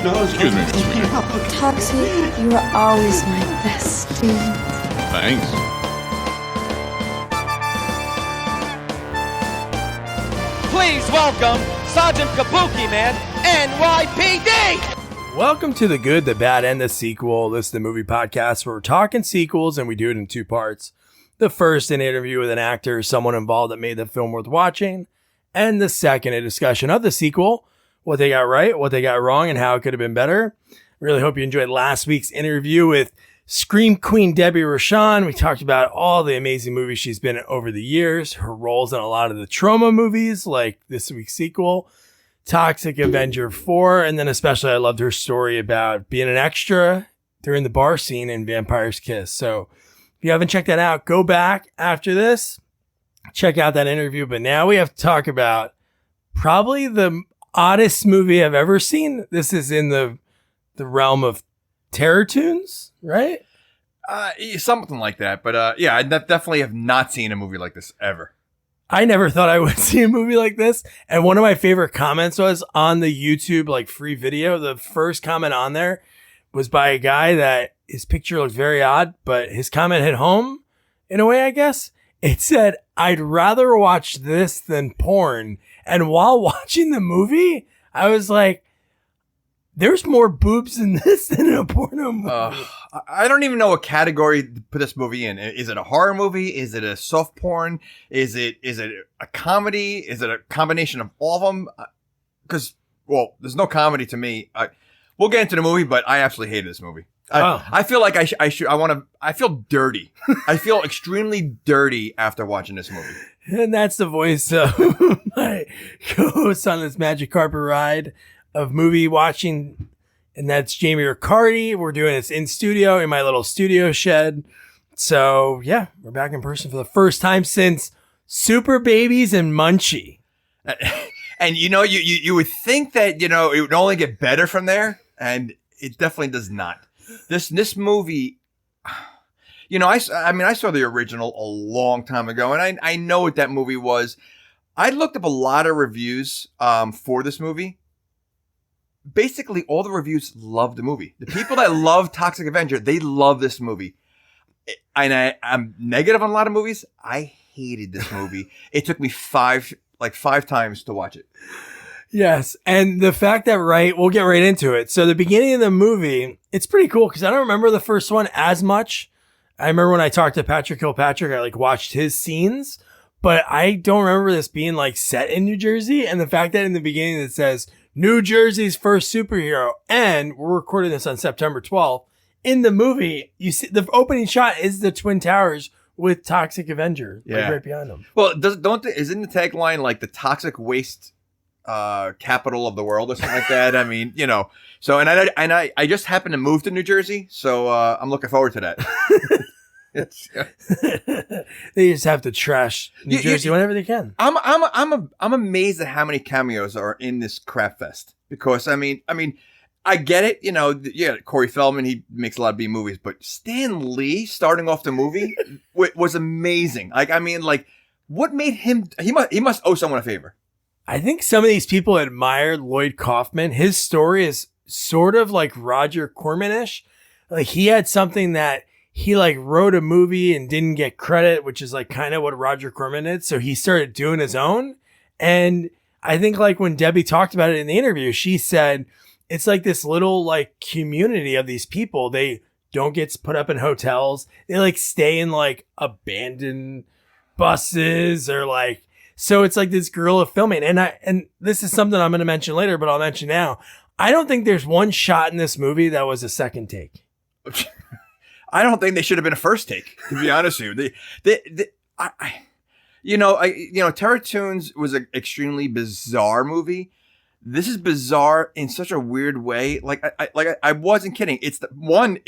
No, excuse me. Toxie, you are always my best student. Thanks. Please welcome Sergeant Kabukiman N.Y.P.D. Welcome to The Good, The Bad, and The Sequel. This is the movie podcast where we're talking sequels, and we do it in two parts. The first, an interview with an actor, someone involved that made the film worth watching. And the second, a discussion of the sequel, what they got right, what they got wrong, and how it could have been better. Really hope you enjoyed last week's interview with Scream Queen Debbie Rochon. We talked about all the amazing movies she's been in over the years, her roles in a lot of the trauma movies, like this week's sequel, Toxic Avenger IV, and then especially I loved her story about being an extra during the bar scene in Vampire's Kiss. So if you haven't checked that out, go back after this, check out that interview. But now we have to talk about probably the oddest movie I've ever seen. This is in the realm of terror tunes, right? Something like that. But yeah, I definitely have not seen a movie like this ever. I never thought I would see a movie like this. And one of my favorite comments was on the YouTube like free video. The first comment on there was by a guy that his picture looked very odd, but his comment hit home in a way, I guess. It said, "I'd rather watch this than porn." And while watching the movie, I was like, there's more boobs in this than in a porno movie. I don't even know what category to put this movie in. Is it a horror movie? Is it a soft porn? Is it a comedy? Is it a combination of all of them? Because, well, there's no comedy to me. We'll get into the movie, but I absolutely hated this movie. I feel like I feel dirty. I feel extremely dirty after watching this movie. And that's the voice of my co-host on this magic carpet ride of movie watching. And that's Jamie Riccardi. We're doing this in studio in my little studio shed. So yeah, we're back in person for the first time since Super Babies and Munchie. And you would think that, it would only get better from there. And it definitely does not. This movie, I saw the original a long time ago, and I know what that movie was. I looked up a lot of reviews for this movie. Basically, all the reviews love the movie. The people that love Toxic Avenger, they love this movie. And I'm negative on a lot of movies. I hated this movie. It took me five times to watch it. Yes. And the fact that, we'll get right into it. So the beginning of the movie, it's pretty cool because I don't remember the first one as much. I remember when I talked to Patrick Kilpatrick, I watched his scenes, but I don't remember this being set in New Jersey. And the fact that in the beginning it says New Jersey's first superhero, and we're recording this on September 12th. In the movie, you see the opening shot is the Twin Towers with Toxic Avenger right behind them. Well, isn't the tagline the toxic waste capital of the world or something like that? I mean, so, and I just happened to move to New Jersey, so I'm looking forward to that. They just have to trash New Jersey whenever they can. I'm amazed at how many cameos are in this crap fest, because I mean I get it, Corey Feldman, he makes a lot of B movies, but Stan Lee starting off the movie was amazing. What made him? He must owe someone a favor. I think some of these people admired Lloyd Kaufman. His story is sort of like Roger Corman-ish. He had something that he wrote a movie and didn't get credit, which is kind of what Roger Corman did. So he started doing his own. And I think when Debbie talked about it in the interview, she said it's this little community of these people. They don't get put up in hotels. They stay in abandoned buses or so it's this guerrilla filming. And this is something I'm going to mention later, but I'll mention now. I don't think there's one shot in this movie that was a second take. I don't think they should have been a first take, to be honest with you. Terror Tunes was an extremely bizarre movie. This is bizarre in such a weird way. I wasn't kidding. It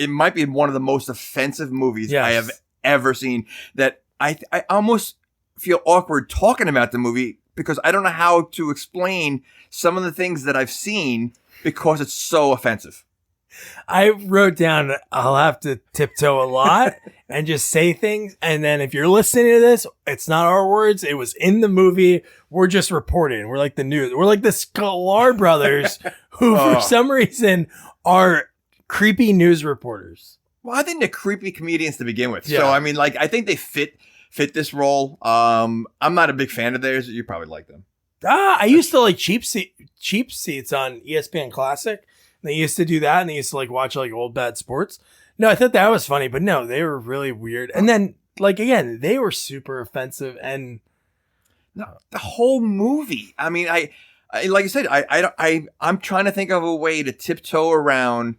might be one of the most offensive movies I have ever seen, that I almost feel awkward talking about the movie because I don't know how to explain some of the things that I've seen because it's so offensive. I wrote down I'll have to tiptoe a lot and just say things. And then if you're listening to this, it's not our words. It was in the movie. We're just reporting. We're like the news. We're like the Sklar brothers who for some reason are creepy news reporters. Well, I think they're creepy comedians to begin with. Yeah. So, I mean, like, I think they fit this role. I'm not a big fan of theirs. You probably like them. I used to like cheap seats on ESPN Classic. They used to do that, and they used to like watch like old bad sports. No, I thought that was funny, but no, they were really weird. And then, like, again, they were super offensive, and No, the whole movie. I mean, I like I said, I'm trying to think of a way to tiptoe around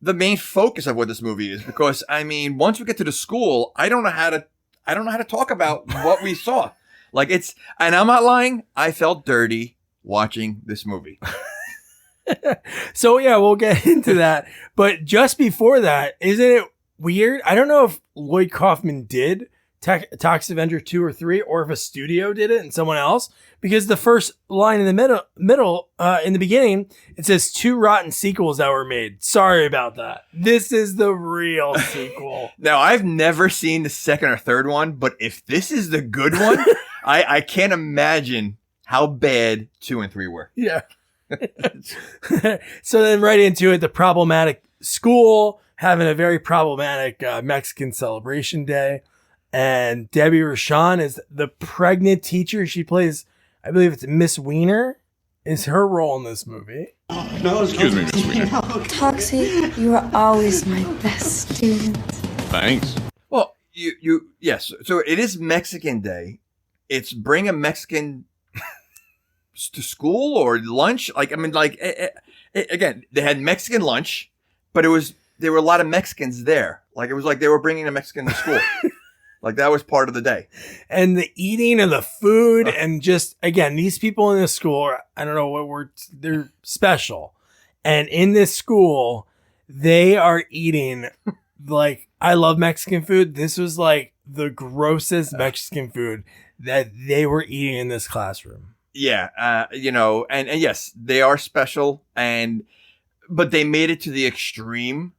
the main focus of what this movie is, because I mean, once we get to the school, I don't know how to talk about what we saw. Like, and I'm not lying, I felt dirty watching this movie. So yeah, we'll get into that. But just before that, isn't it weird? I don't know if Lloyd Kaufman did Toxie Avenger 2 or 3, or if a studio did it and someone else, because the first line in the middle, in the beginning, it says 2 rotten sequels that were made. Sorry about that. This is the real sequel. Now, I've never seen the second or third one, but if this is the good one, I can't imagine how bad 2 and 3 were. Yeah. So then right into it, the problematic school having a very problematic Mexican celebration day. And Debbie Rochon is the pregnant teacher. She plays, I believe it's Miss Wiener, is her role in this movie. No, excuse me, Miss Wiener. Toxie, you are always my best student. Thanks. Well, yes. So it is Mexican Day. It's bring a Mexican to school or lunch. Like, I mean, like, again, they had Mexican lunch, but there were a lot of Mexicans there. Like, it was like they were bringing a Mexican to school. Like, that was part of the day. And the eating of the food, and just, again, these people in this school, I don't know what word, they're special. And in this school, they are eating, like, I love Mexican food. This was like the grossest Mexican food that they were eating in this classroom. Yeah, and yes, they are special, but they made it to the extreme,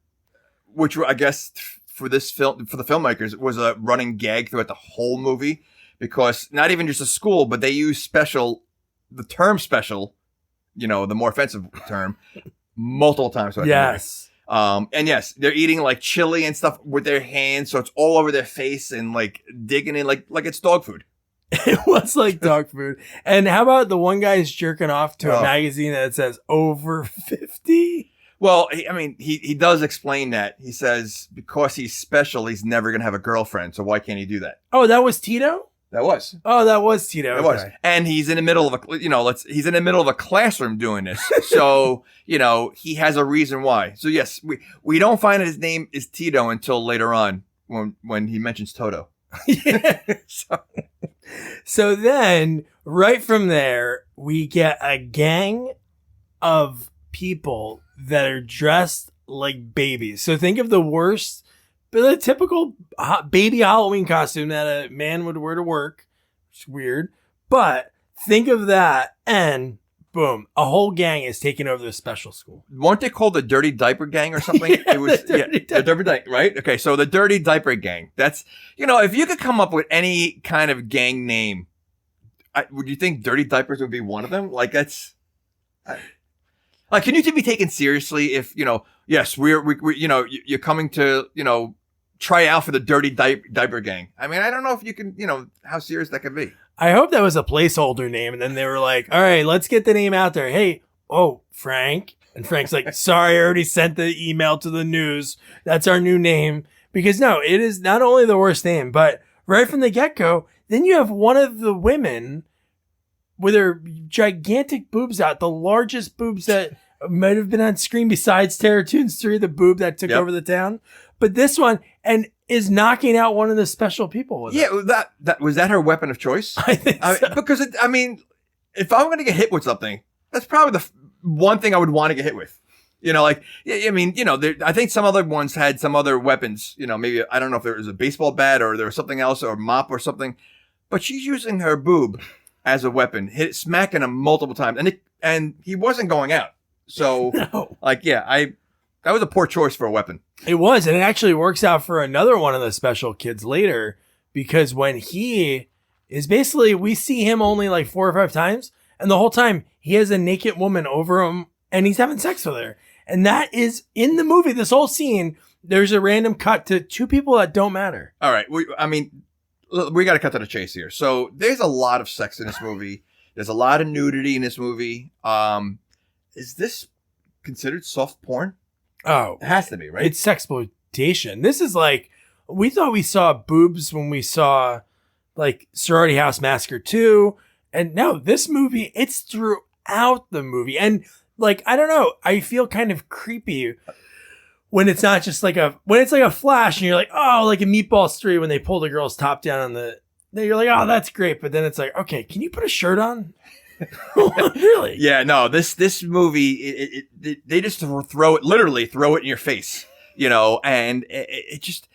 which I guess for the filmmakers was a running gag throughout the whole movie, because not even just a school, but they use the term special, the more offensive term, multiple times. Yes. And yes, they're eating like chili and stuff with their hands, so it's all over their face and like digging in like it's dog food. It was like dog food. And how about the one guy's jerking off to a magazine that says over 50? Well, he does explain that. He says because he's special, he's never going to have a girlfriend. So why can't he do that? Oh, that was Tito? That was. Oh, that was Tito. It was. And he's in the middle of he's in the middle of a classroom doing this. So, he has a reason why. So yes, we don't find that his name is Tito until later on when he mentions Toto. Yeah. So then, right from there, we get a gang of people that are dressed like babies. So think of the typical baby Halloween costume that a man would wear to work. It's weird. But think of that, and boom, a whole gang is taking over the special school. Weren't they called the Dirty Diaper Gang or something? Yeah, it was the Dirty Diaper, right? Okay, so the Dirty Diaper Gang. That's, if you could come up with any kind of gang name, would you think Dirty Diapers would be one of them? Like, that's... Like, can you be taken seriously if, yes, you're coming to, try out for the Dirty Diaper Gang? I mean, I don't know if you can, how serious that could be. I hope that was a placeholder name. And then they were like, all right, let's get the name out there. Hey, Frank. And Frank's like, sorry, I already sent the email to the news. That's our new name. Because no, it is not only the worst name, but right from the get-go, then you have one of the women with her gigantic boobs out, the largest boobs that might have been on screen besides Terror Toons 3, the boob that took over the town. But this one, and is knocking out one of the special people with it. that was that her weapon of choice? I think so. Because if I'm going to get hit with something, that's probably the one thing I would want to get hit with. I think some other ones had some other weapons. Maybe, I don't know if there was a baseball bat or there was something else or a mop or something. But she's using her boob as a weapon, smacking him multiple times, and he wasn't going out. So, no. That was a poor choice for a weapon. It was, and it actually works out for another one of the special kids later, because when he is basically, we see him only like 4 or 5 times, and the whole time he has a naked woman over him and he's having sex with her. And that is in the movie. This whole scene, there's a random cut to two people that don't matter. All right. We got to cut to the chase here. So there's a lot of sex in this movie. There's a lot of nudity in this movie. Is this considered soft porn? Oh, it has to be, right? It's sexploitation. This is like, we thought we saw boobs when we saw like Sorority House Massacre 2. And no, this movie, it's throughout the movie. And like, I don't know, I feel kind of creepy when it's not just like when it's like a flash and you're like, oh, like in Meatballs 3 when they pull the girl's top down on then you're like, oh, that's great. But then it's like, okay, can you put a shirt on? Really? Yeah, no, this movie, they just literally throw it in your face, and it just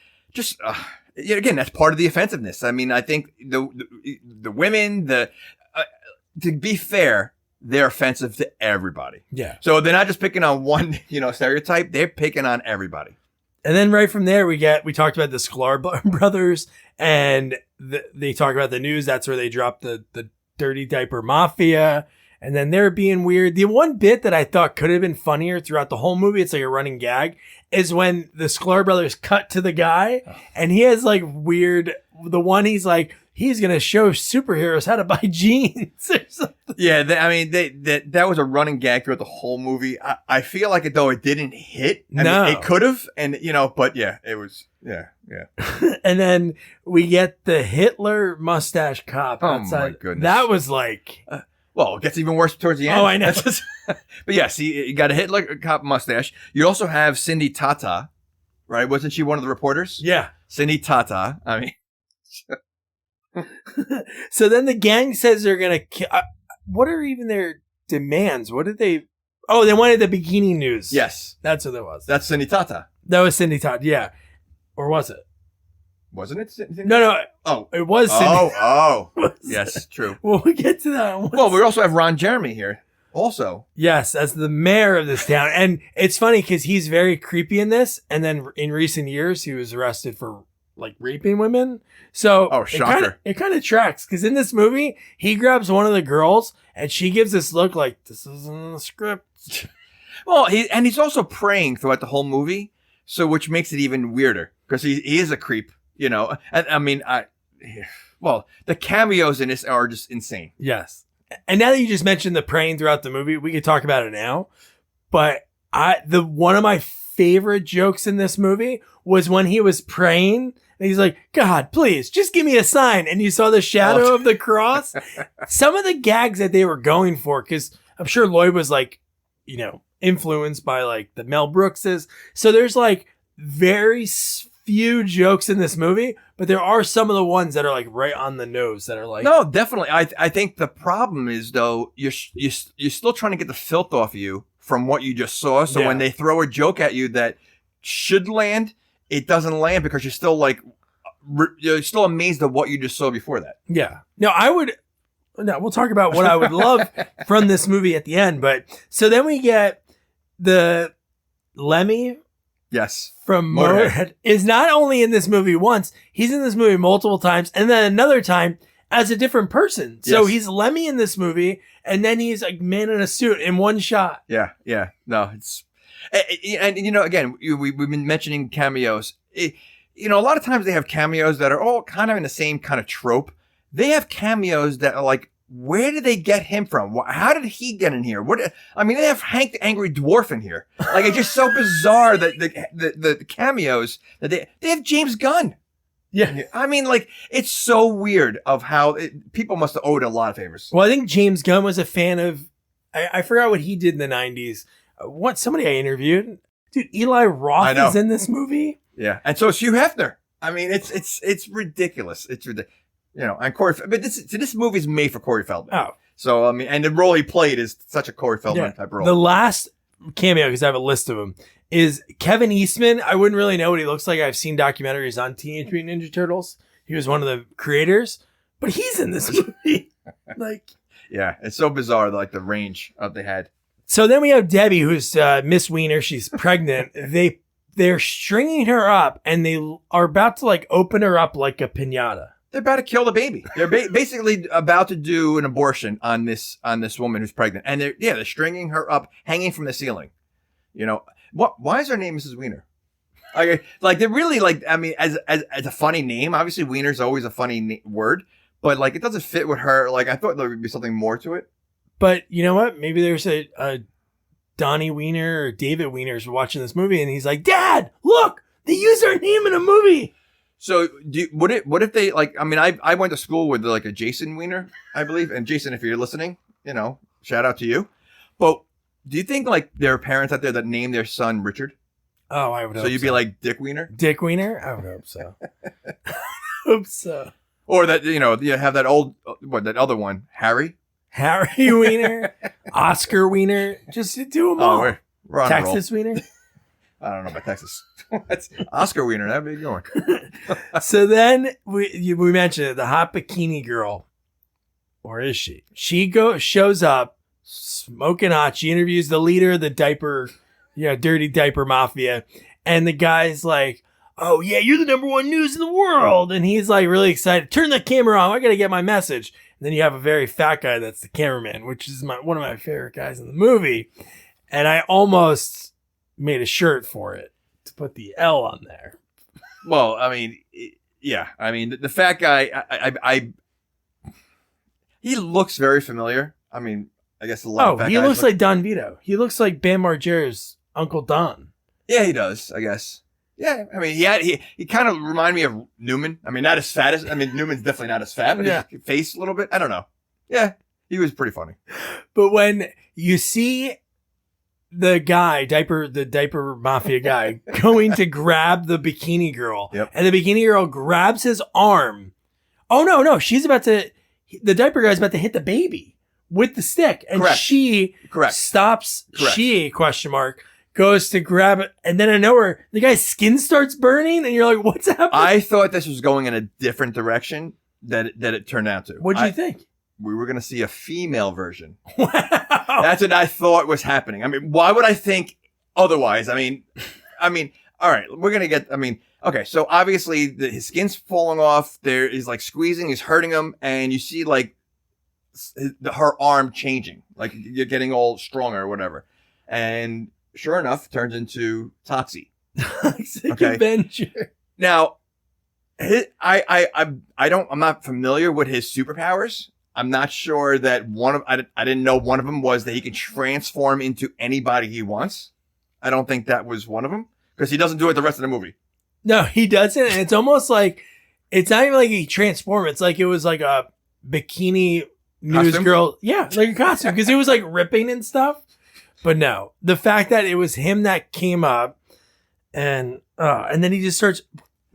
again, that's part of the offensiveness. I mean, I think the women, to be fair, they're offensive to everybody. Yeah. So they're not just picking on one, stereotype. They're picking on everybody. And then right from there, we talked about the Sklar brothers, and they talk about the news. That's where they dropped the Dirty Diaper Mafia. And then they're being weird. The one bit that I thought could have been funnier throughout the whole movie, it's like a running gag, is when the Sklar brothers cut to the guy and he has like he's like, he's going to show superheroes how to buy jeans or something. Yeah, that was a running gag throughout the whole movie. I feel like it didn't hit. I mean, it could have, and but yeah, it was, yeah. And then we get the Hitler mustache cop outside. Oh my goodness. That was like... well, it gets even worse towards the end. Oh, I know. But yeah, see, you got a Hitler cop mustache. You also have Cindy Tata, right? Wasn't she one of the reporters? Yeah. Cindy Tata. I mean... So then the gang says they're going to kill... what are even their demands? What did they... Oh, they wanted the bikini news. Yes. That's what it was. That's Cindy Tata. That was Cindy Tata, yeah. Or was it? Wasn't it Cindy? No. Oh. It was Cindy. Oh. Yes, true. Well, we get to that. Well, we also have Ron Jeremy here. Also. Yes, as the mayor of this town. And it's funny because he's very creepy in this. And then in recent years, he was arrested for like raping women. So shocker. It kind of tracks because in this movie, he grabs one of the girls and she gives this look like this isn't in the script. Well, he's also praying throughout the whole movie, so which makes it even weirder because he is a creep, And I mean, the cameos in this are just insane. Yes. And now that you just mentioned the praying throughout the movie, we could talk about it now. But one of my favorite jokes in this movie was when he was praying and he's like, God, please just give me a sign. And you saw the shadow of the cross. Some of the gags that they were going for, because I'm sure Lloyd was like, influenced by like the Mel Brookses. So there's like very few jokes in this movie, but there are some of the ones that are like right on the nose that are like, no, definitely. I think the problem is though, you're still trying to get the filth off you from what you just saw. So when they throw a joke at you that should land, it doesn't land because you're still like, you're still amazed at what you just saw before that. Yeah. No, we'll talk about what I would love from this movie at the end. But so then we get the Lemmy. Yes. From Motorhead is not only in this movie once, he's in this movie multiple times. And then another time as a different person. So he's Lemmy in this movie. And then he's like man in a suit in one shot. Yeah. Yeah. No, it's, and again, we've been mentioning cameos. A lot of times they have cameos that are all kind of in the same kind of trope. They have cameos that are like, where did they get him from? How did he get in here? They have Hank the Angry Dwarf in here. Like, it's just so bizarre that the cameos that they have James Gunn. Yeah. I mean, like, it's so weird of how people must have owed a lot of favors. Well, I think James Gunn was a fan of, I forgot what he did in the 90s. Somebody I interviewed. Dude, Eli Roth is in this movie. Yeah. And so is Hugh Hefner. I mean, it's ridiculous. It's ridiculous. And Corey, but this movie is made for Corey Feldman. Oh. So, I mean, and the role he played is such a Corey Feldman type role. The last cameo, because I have a list of them, is Kevin Eastman. I wouldn't really know what he looks like. I've seen documentaries on Teenage Mutant Ninja Turtles. He was one of the creators, but he's in this movie. Yeah, it's so bizarre, like the range they had. So then we have Debbie, who's Miss Wiener. She's pregnant. They're stringing her up, and they are about to like open her up like a piñata. They're about to kill the baby. They're basically about to do an abortion on this woman who's pregnant, and they're stringing her up, hanging from the ceiling. You know what? Why is her name Mrs. Wiener? Like they're really like. I mean, as a funny name, obviously Wiener's always a funny word, but like it doesn't fit with her. Like I thought there would be something more to it. But you know what? Maybe there's a Donnie Wiener or David Wiener's watching this movie, and he's like, "Dad, look, they use our name in a movie." So what if they like? I mean, I went to school with like a Jason Wiener, I believe, and Jason, if you're listening, you know, shout out to you. But do you think like there are parents out there that name their son Richard? Oh, I would hope so. You'd be like Dick Wiener? Dick Wiener? I would hope so. Hope so. Or that, you know, you have that old, that other one, Harry? Harry Wiener? Oscar Wiener? Just do them all. We're on Texas a roll. Wiener? I don't know about Texas. That's Oscar Wiener. That'd be going. So then we mentioned it, the hot bikini girl. Or is she? She shows up smoking hot. She interviews the leader of the dirty diaper mafia. And the guy's like, "Oh yeah, you're the #1 news in the world." And he's like really excited. "Turn the camera on. I got to get my message." And then you have a very fat guy that's the cameraman, which is one of my favorite guys in the movie. And I almost made a shirt for it to put the L on there. Well, I mean, yeah. I mean, the fat guy, he looks very familiar. I mean, I guess a lot of fat guys. He looks like Don Vito. He looks like Bam Margera's Uncle Don. Yeah, he does, I guess. Yeah, I mean, he kind of reminded me of Newman. I mean, not as fat as, Newman's definitely not as fat, but his face a little bit. I don't know. Yeah, he was pretty funny. But when you see the guy, the diaper mafia guy, going to grab the bikini girl, and the bikini girl grabs his arm. Oh, no, the diaper guy's about to hit the baby with the stick. And she stops. Correct. She, question mark, goes to grab it. And then I know her, the guy's skin starts burning. And you're like, what's happening? I thought this was going in a different direction that it turned out to. What did you think? We were going to see a female version. Wow. That's what I thought was happening. I mean, why would I think otherwise? I mean, all right, we're going to get, okay, so obviously his skin's falling off. There is like squeezing, he's hurting him. And you see like her arm changing, like you're getting all stronger or whatever. And sure enough, turns into Toxie. Toxic Avenger. Now, I'm not familiar with his superpowers. I'm not sure that I didn't know one of them was that he can transform into anybody he wants. I don't think that was one of them because he doesn't do it the rest of the movie. No, he doesn't. And it's almost like, it's not even like he transformed. It's like it was like a bikini news girl. Yeah, like a costume because it was like ripping and stuff. But no, the fact that it was him that came up and then he just starts,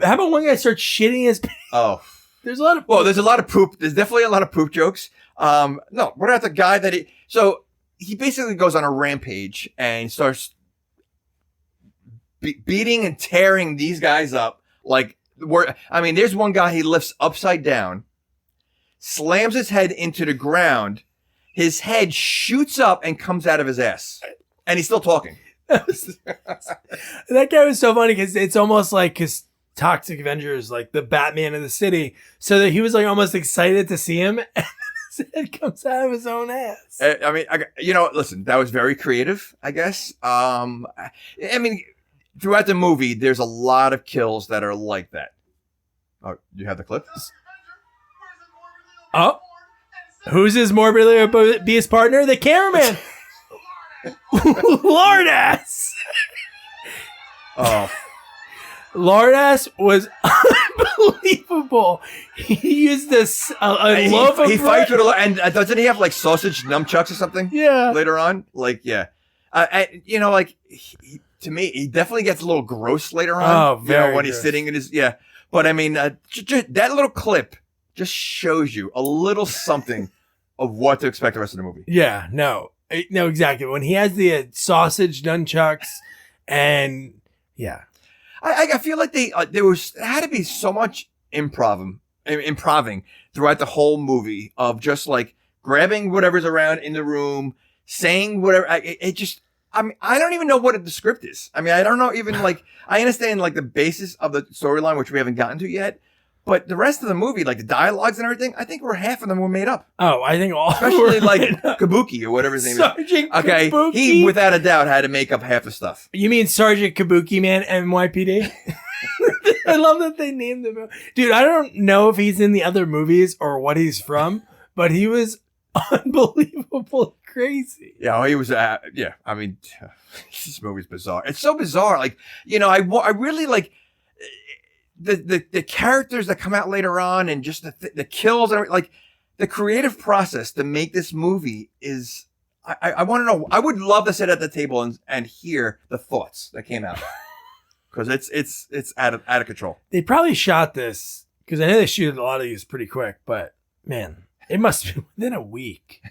how about one guy starts shitting his pants? Oh. There's a lot of poop. Well, there's a lot of poop. There's definitely a lot of poop jokes. No, what about the guy that so he basically goes on a rampage and starts beating and tearing these guys up. Like, there's one guy he lifts upside down, slams his head into the ground. His head shoots up and comes out of his ass. And he's still talking. That guy was so funny because it's almost like, because Toxic Avenger is like the Batman of the city. So that he was like almost excited to see him. And his head comes out of his own ass. Listen, that was very creative, I guess. Throughout the movie, there's a lot of kills that are like that. Oh, you have the clip? Oh. Who's his morbidly obese partner? The cameraman. Lard ass. Oh. Lard ass was unbelievable. He used this a loaf of he bread. fights with and doesn't he have like sausage numchucks or something? Yeah. Later on, like to me, he definitely gets a little gross later on. Oh, very when gross. he's sitting in his But that little clip just shows you a little something of what to expect the rest of the movie. Yeah, no, exactly. When he has the sausage nunchucks, and yeah, I feel like there had to be so much improving throughout the whole movie of just like grabbing whatever's around in the room, saying whatever. I don't even know what the script is. I don't know even I understand like the basis of the storyline, which we haven't gotten to yet. But the rest of the movie, like the dialogues and everything, I think half of them were made up. Oh, I think all Especially like Kabuki or whatever his name is. Sergeant Okay, Kabuki? he without a doubt had to make up half the stuff. You mean Sergeant Kabukiman N.Y.P.D? I love that they named him. Dude, I don't know if he's in the other movies or what he's from, but he was unbelievable crazy. Yeah, he was. Yeah, I mean, this movie's bizarre. It's so bizarre. Like, you know, I really like the characters that come out later on, and just the kills, and like the creative process to make this movie is. I want to know. I would love to sit at the table and hear the thoughts that came out. Because it's out of control. They probably shot this because I know they shoot a lot of these pretty quick, but man, it must be within a week.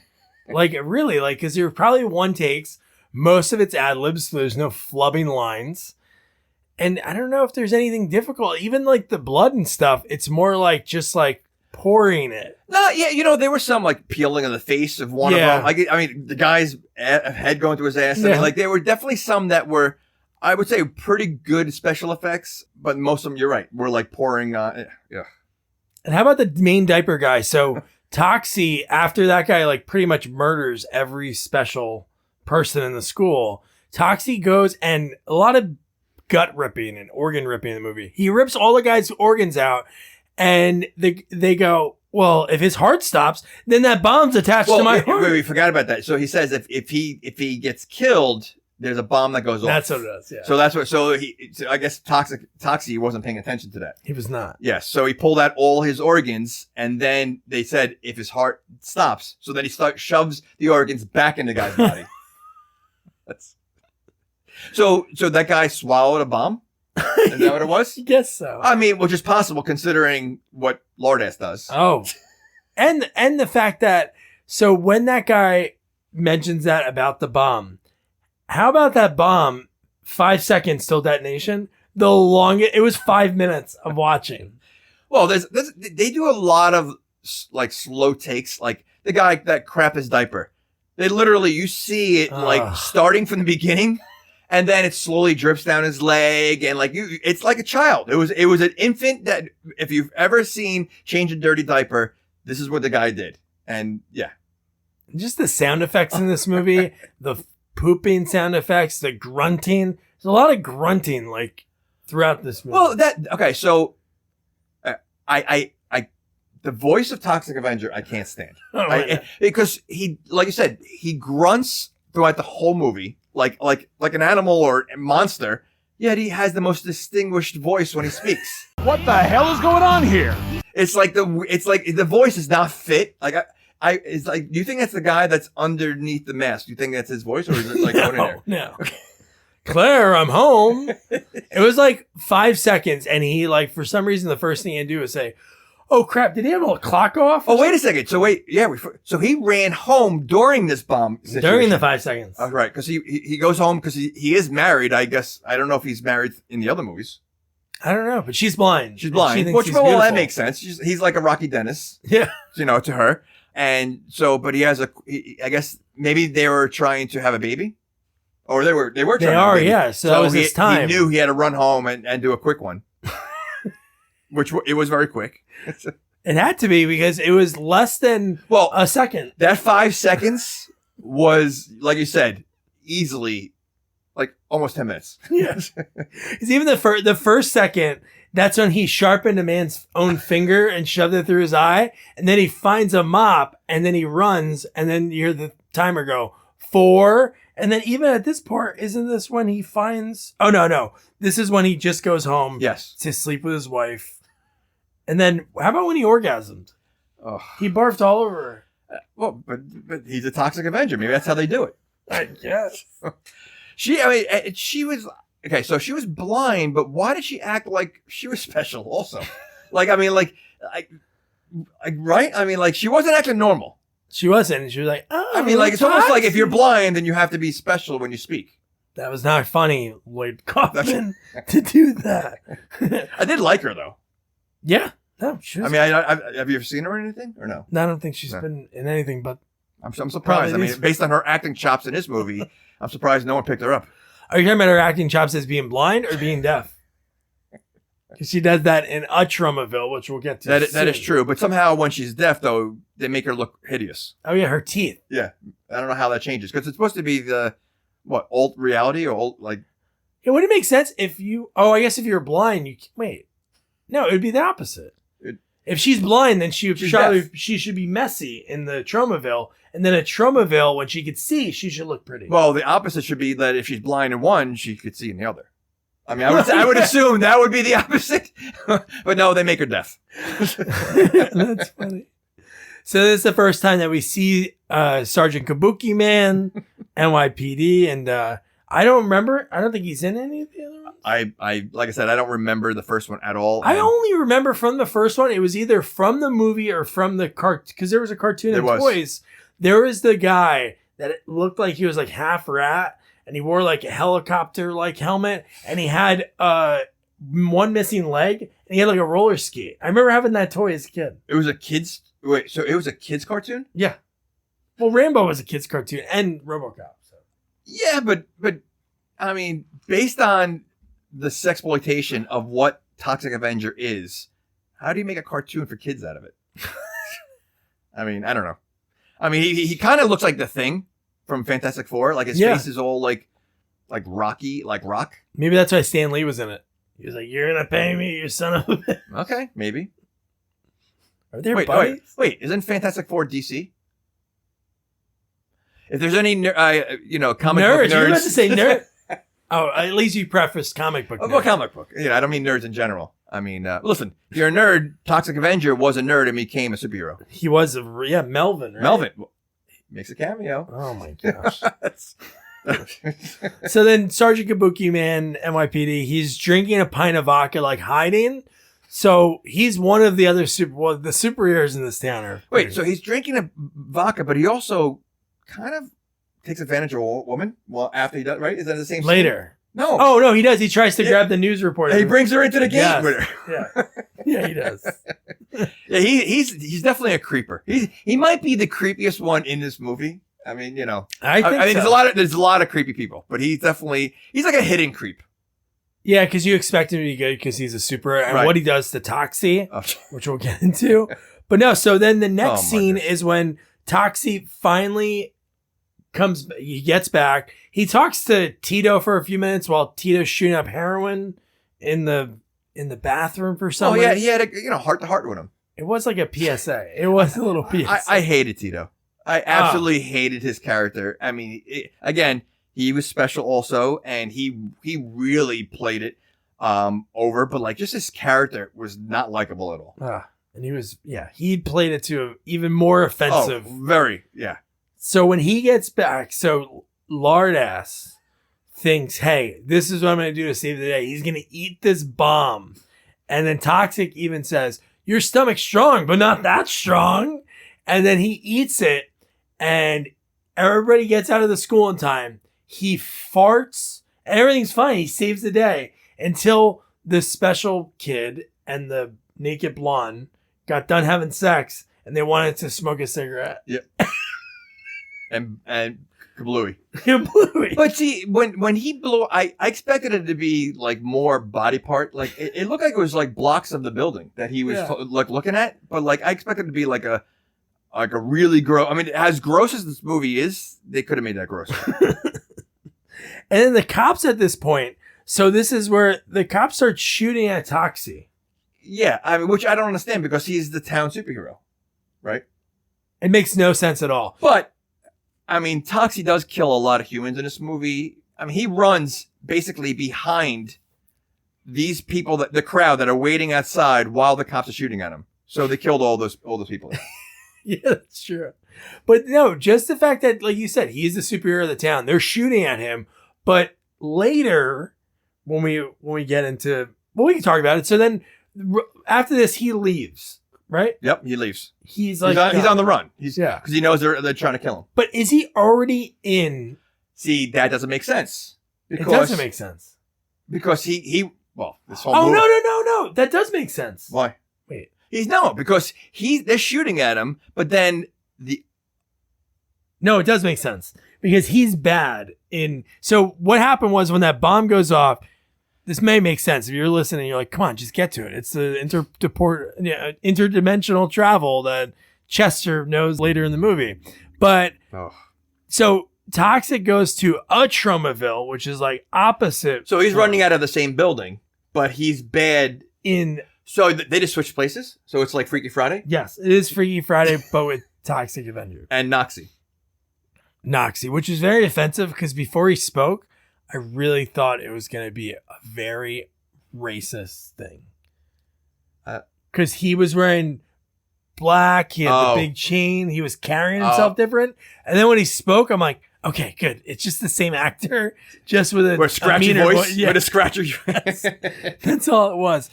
Like really, like because there were probably one takes. Most of it's ad libs, so there's no flubbing lines. And I don't know if there's anything difficult. Even like the blood and stuff, it's more like just like pouring it. No, yeah, you know there was some like peeling of the face of one of them. Like I mean, the guy's head going through his ass. I mean, like there were definitely some that were. I would say pretty good special effects, but most of them, you're right, were like pouring on. Yeah. And how about the main diaper guy? So Toxie, after that guy like pretty much murders every special person in the school, Toxie goes and a lot of gut ripping and organ ripping in the movie. He rips all the guy's organs out, and they go, well, if his heart stops, then that bomb's attached to my heart. We forgot about that. So he says if he gets killed, there's a bomb that goes off. That's what it is, yeah. So that's what. So I guess Toxie wasn't paying attention to that. He was not. Yes. So he pulled out all his organs, and then they said if his heart stops, so then he shoves the organs back in the guy's body. So that guy swallowed a bomb. Is that what it was? I guess so. I mean, which is possible considering what Lardass does. Oh, and the fact that so when that guy mentions that about the bomb. How about that bomb? 5 seconds till detonation. The longest, it was 5 minutes of watching. Well, they do a lot of like slow takes. Like the guy that crap his diaper. They literally, you see it like starting from the beginning, and then it slowly drips down his leg, and like it's like a child. It was an infant that if you've ever seen change a dirty diaper, this is what the guy did. And yeah, just the sound effects in this movie, the pooping sound effects, the grunting. There's a lot of grunting like throughout this movie. Well, so the voice of Toxic Avenger I can't stand. Because he, like you said, he grunts throughout the whole movie like an animal or a monster, yet he has the most distinguished voice when he speaks. What the hell is going on here? It's like the voice is not fit. Like it's like, do you think that's the guy that's underneath the mask? Do you think that's his voice, or is it like going in there? No. Okay. Claire, I'm home. It was like 5 seconds, and he like for some reason the first thing he'd do is say, "Oh crap! Did he have a clock off?" Oh wait a second. So wait, yeah. So he ran home during this bomb situation. During the 5 seconds. Oh, right, because he goes home because he is married. I guess I don't know if he's married in the other movies. I don't know, but she's blind. She's blind. Which, well, that makes sense. He's like a Rocky Dennis. Yeah. To her. And so, but he has I guess maybe they were trying to have a baby, or they were trying to have a baby. Yeah. So that was his time. He knew he had to run home and do a quick one, which it was very quick. It had to be because it was less than a second. That 5 seconds was, like you said, easily like almost 10 minutes. Yes. It's even the first second. That's when he sharpened a man's own finger and shoved it through his eye. And then he finds a mop and then he runs. And then you hear the timer go 4. And then even at this part, isn't this when he finds... Oh, no. This is when he just goes home to sleep with his wife. And then how about when he orgasmed? Oh. He barfed all over her. Well, but he's a Toxic Avenger. Maybe that's how they do it. I guess. She was... Okay, so she was blind, but why did she act like she was special also? Right? I mean, like, she wasn't acting normal. She wasn't. She was like, oh, I mean, like, it's almost like if you're blind, then you have to be special when you speak. That was not funny, Lloyd Kaufman, to do that. I did like her, though. Yeah. No, she was... I mean, have you ever seen her in anything, or no? No, I don't think she's been in anything, but... I'm surprised. I mean, based on her acting chops in this movie, I'm surprised no one picked her up. Are you talking about her acting chops as being blind or being deaf? She does that in a Tromaville, which we'll get to. That is true. But somehow when she's deaf, though, they make her look hideous. Oh, yeah, her teeth. Yeah. I don't know how that changes. Because it's supposed to be alt reality or alt, like... It wouldn't make sense if you... Oh, I guess if you're blind, you... Wait. No, it would be the opposite. If she's blind, then she should be messy in the Tromaville. And then at Tromaville, when she could see, she should look pretty. Well, the opposite should be that if she's blind in one, she could see in the other. I mean, I would assume that would be the opposite. But no, they make her deaf. That's funny. So this is the first time that we see Sergeant Kabukiman N.Y.P.D. And I don't remember. I don't think he's in any of the other ones. I like I said, I don't remember the first one at all. I only remember from the first one. It was either from the movie or from the cartoon. Because there was a cartoon in Toys. There was the guy that looked like he was like half rat. And he wore like a helicopter like helmet. And he had one missing leg. And he had like a roller skate. I remember having that toy as a kid. It was a kid's... Wait, so it was a kid's cartoon? Yeah. Well, Rambo was a kid's cartoon. And RoboCop. So. Yeah, but I mean, based on the sexploitation of what Toxic Avenger is, how do you make a cartoon for kids out of it? I mean, I don't know. I mean, he kind of looks like the Thing from Fantastic Four. Like his face is all like rocky, like rock. Maybe that's why Stan Lee was in it. He was like, "You're gonna pay me, you son of a bitch." Okay, maybe. Are there buddies? Wait, isn't Fantastic Four DC? If there's any, comic book nerds. You're about to say nerd. Oh, at least you prefaced comic book. Well, comic book. I don't mean nerds in general. I mean, listen, if you're a nerd, Toxic Avenger was a nerd and became a superhero. He was Melvin, right? Melvin makes a cameo. Oh my gosh. So then Sergeant Kabukiman N.Y.P.D. he's drinking a pint of vodka, like hiding. So he's one of the other the superheroes in this town. Wait, so he's drinking a vodka, but he also kind of takes advantage of a woman. Well, after he does, right? Is that the same scene? Later? No. Oh no, he does. He tries to grab the news reporter. He brings her into the gate with her. Yeah, he does. Yeah, he's definitely a creeper. He might be the creepiest one in this movie. I mean, I think so. there's a lot of creepy people, but he's like a hidden creep. Yeah, because you expect him to be good because he's a super, and what he does to Toxie, which we'll get into. But no, so then the next scene is when Toxie finally he gets back. He talks to Tito for a few minutes while Tito's shooting up heroin in the bathroom for some reason. Oh yeah, he had a heart to heart with him. It was like a PSA. It was a little PSA. I hated Tito. I absolutely hated his character. I mean, again, he was special also, and he really played it over. But like, just his character was not likable at all. And he played it to even more offensive. Oh, very, yeah. So when he gets back, lard ass thinks, hey, this is what I'm going to do to save the day. He's going to eat this bomb. And then Toxic even says, your stomach's strong, but not that strong. And then he eats it and everybody gets out of the school in time. He farts and everything's fine. He saves the day until the special kid and the naked blonde got done having sex and they wanted to smoke a cigarette. Yep. and kablooey. Kablooey. But see, when he blew, I expected it to be like more body part. Like it looked like it was like blocks of the building that he was like looking at. But like I expected it to be like a really gross. I mean, as gross as this movie is, they could have made that grosser. And then the cops at this point. So this is where the cops start shooting at Toxie. Yeah, I mean, which I don't understand because he's the town superhero, right? It makes no sense at all. But I mean, Toxie does kill a lot of humans in this movie. I mean, he runs basically behind these people, the crowd that are waiting outside while the cops are shooting at him. So they killed all those people. Yeah, that's true. But no, just the fact that, like you said, he's the superhero of the town. They're shooting at him. But later, when we get into, well, we can talk about it. So then after this, he leaves, right? Yep, he leaves. He's on the run. Because he knows they're trying to kill him. But is he already in? See, that doesn't make sense. It doesn't make sense. Because this whole movie. No. That does make sense. Why? Wait. Because they're shooting at him, but then No, it does make sense. Because he's bad so what happened was when that bomb goes off, this may make sense if you're listening. You're like, come on, just get to it. It's the interdimensional travel that Chester knows later in the movie. But so Toxic goes to a Tromaville, which is like opposite. So he's running out of the same building, but he's bad in. So they just switched places. So it's like Freaky Friday. Yes, it is Freaky Friday, but with Toxic Avenger and Noxie, which is very offensive because before he spoke, I really thought it was going to be a very racist thing. Because he was wearing black, he had the big chain, he was carrying himself different. And then when he spoke, I'm like, okay, good. It's just the same actor, just with a scratchy voice. Yeah. With a scratchy voice. That's all it was.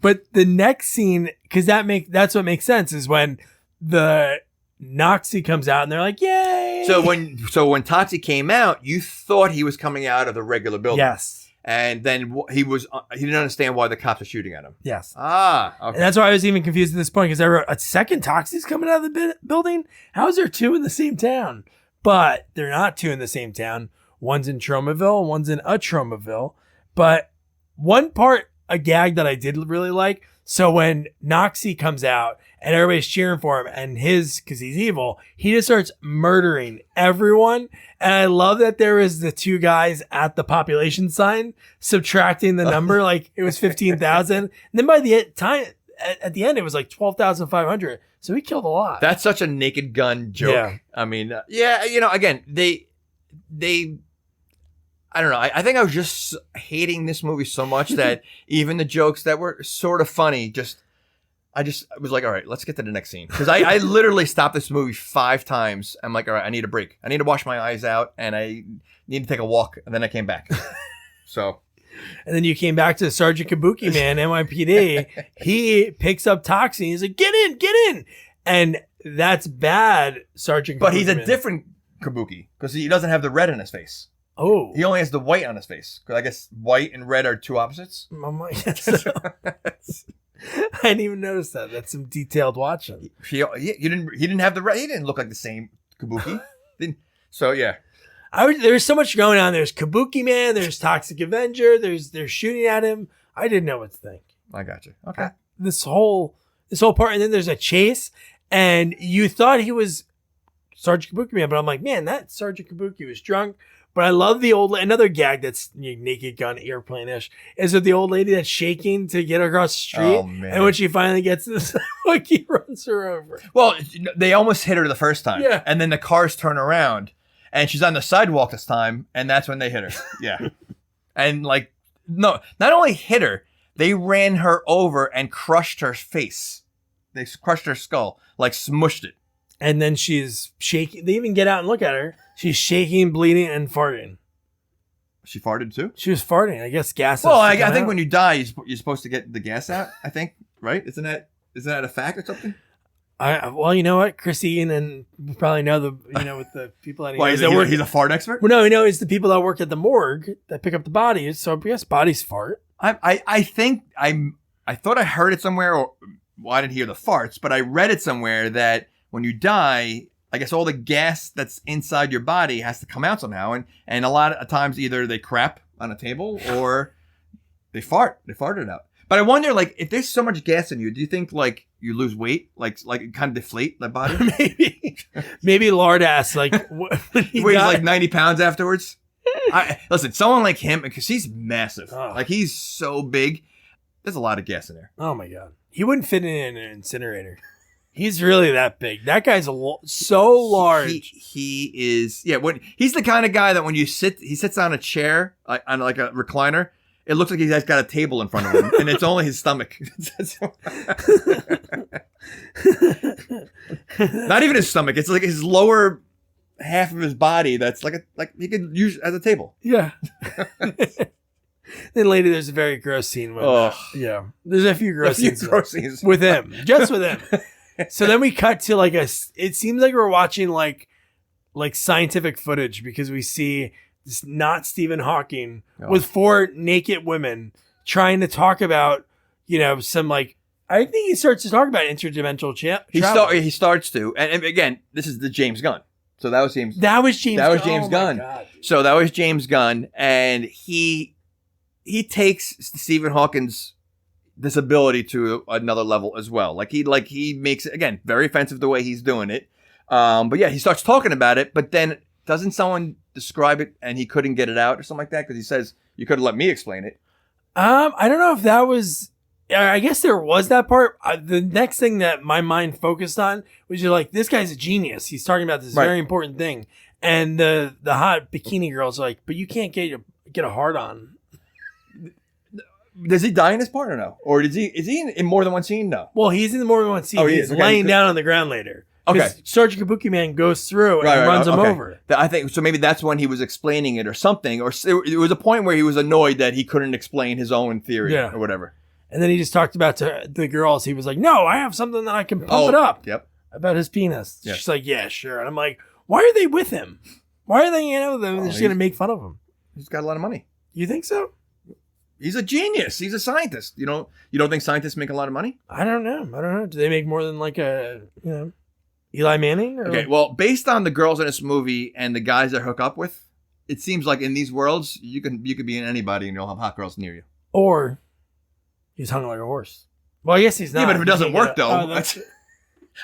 But the next scene, because that's what makes sense, is when the Noxie comes out and they're like, yay! So when Toxie came out, you thought he was coming out of the regular building. Yes. And then he didn't understand why the cops are shooting at him. Yes. Okay. And that's why I was even confused at this point, because I wrote a second Toxie's coming out of the building. How is there two in the same town? But they're not two in the same town. One's in Tromaville, one's in a Tromaville. But one part, a gag that I did really like. So when Noxie comes out and everybody's cheering for him, and because he's evil, he just starts murdering everyone. And I love that there was the two guys at the population sign subtracting the number, like it was 15,000. And then by the time at the end, it was like 12,500. So he killed a lot. That's such a Naked Gun joke. Yeah. I mean, again, they. I don't know. I think I was just hating this movie so much that even the jokes that were sort of funny, I was like, all right, let's get to the next scene. Because I literally stopped this movie 5 times. I'm like, all right, I need a break. I need to wash my eyes out, and I need to take a walk. And then I came back. So. And then you came back to Sergeant Kabukiman N.Y.P.D. He picks up Toxie. He's like, get in. And that's bad, Sergeant Kabukiman. But he's a different Kabuki because he doesn't have the red in his face. Oh. He only has the white on his face. Because I guess white and red are two opposites. I didn't even notice that. That's some detailed watching. He didn't have the red. He didn't look like the same Kabuki. So, yeah. There's so much going on. There's Kabukiman. There's Toxic Avenger. They're shooting at him. I didn't know what to think. I got you. Okay. This whole part. And then there's a chase. And you thought he was Sergeant Kabukiman. But I'm like, man, that Sergeant Kabuki was drunk. But I love another gag that's Naked Gun airplane-ish is with the old lady that's shaking to get across the street. Oh, man. And when she finally gets to the sidewalk, he runs her over. Well, they almost hit her the first time. Yeah. And then the cars turn around and she's on the sidewalk this time. And that's when they hit her. Yeah. And no, not only hit her, they ran her over and crushed her face. They crushed her skull, smushed it. And then she's shaking. They even get out and look at her. She's shaking, bleeding, and farting. She farted too? She was farting. I guess gas. Well, I think when you die, you're supposed to get the gas out. I think, right? Isn't that a fact or something? Well, you know what, Christine, and you probably know with the people that Why, he's a fart expert? Well, no, it's the people that work at the morgue that pick up the bodies. So I guess bodies fart. I think I thought I heard it somewhere, I didn't hear the farts, but I read it somewhere that when you die, I guess all the gas that's inside your body has to come out somehow. And a lot of times either they crap on a table or they fart. They fart it out. But I wonder, if there's so much gas in you, do you think, you lose weight? Like it kind of deflate the body? Maybe lard ass. Weighs 90 pounds afterwards? Listen, someone like him, because he's massive. Oh. He's so big. There's a lot of gas in there. Oh, my God. He wouldn't fit in an incinerator. He's really that big. That guy's so large. He is. Yeah. He's the kind of guy that when he sits on a chair, on a recliner, it looks like he's got a table in front of him, and it's only his stomach. Not even his stomach. It's like his lower half of his body. That's like he could use as a table. Yeah. Then later, there's a very gross scene with. Yeah. There's a few gross scenes with him, just with him. So then we cut to it seems like we're watching like scientific footage because we see this not Stephen Hawking with 4 naked women trying to talk about, some I think he starts to talk about interdimensional travel. He starts to. And again, this is the James Gunn. So that was James. That was James Gunn. God, so that was James Gunn. And he takes Stephen Hawking's disability to another level as well. Like he makes it, again, very offensive the way he's doing it. But yeah, he starts talking about it, but then doesn't someone describe it and he couldn't get it out or something like that? Because he says, you could have let me explain it. I don't know if that was, I guess there was that part. The next thing that my mind focused on was you're like, this guy's a genius. He's talking about this very important thing. And the hot bikini girl's like, but you can't get a hard on. Does he die in his part or no? Or is he in more than one scene? No. Well, he's in more than one scene. Oh, he's laying down on the ground later. Okay. Sergeant Kabukiman goes through and runs him over. I think so. Maybe that's when he was explaining it or something. Or it was a point where he was annoyed that he couldn't explain his own theory or whatever. And then he just talked about to the girls. He was like, no, I have something that I can pump it up. Yep. About his penis. Yep. She's like, yeah, sure. And I'm like, why are they with him? Why are they hanging out with him? They're just going to make fun of him. He's got a lot of money. You think so? He's a genius. He's a scientist. You don't think scientists make a lot of money? I don't know. Do they make more than like Eli Manning? Or? Okay, well, based on the girls in this movie and the guys that hook up with, it seems like in these worlds, you could be in anybody and you'll have hot girls near you. Or he's hung like a horse. Well, I guess he's not. Yeah, but if it doesn't work, though.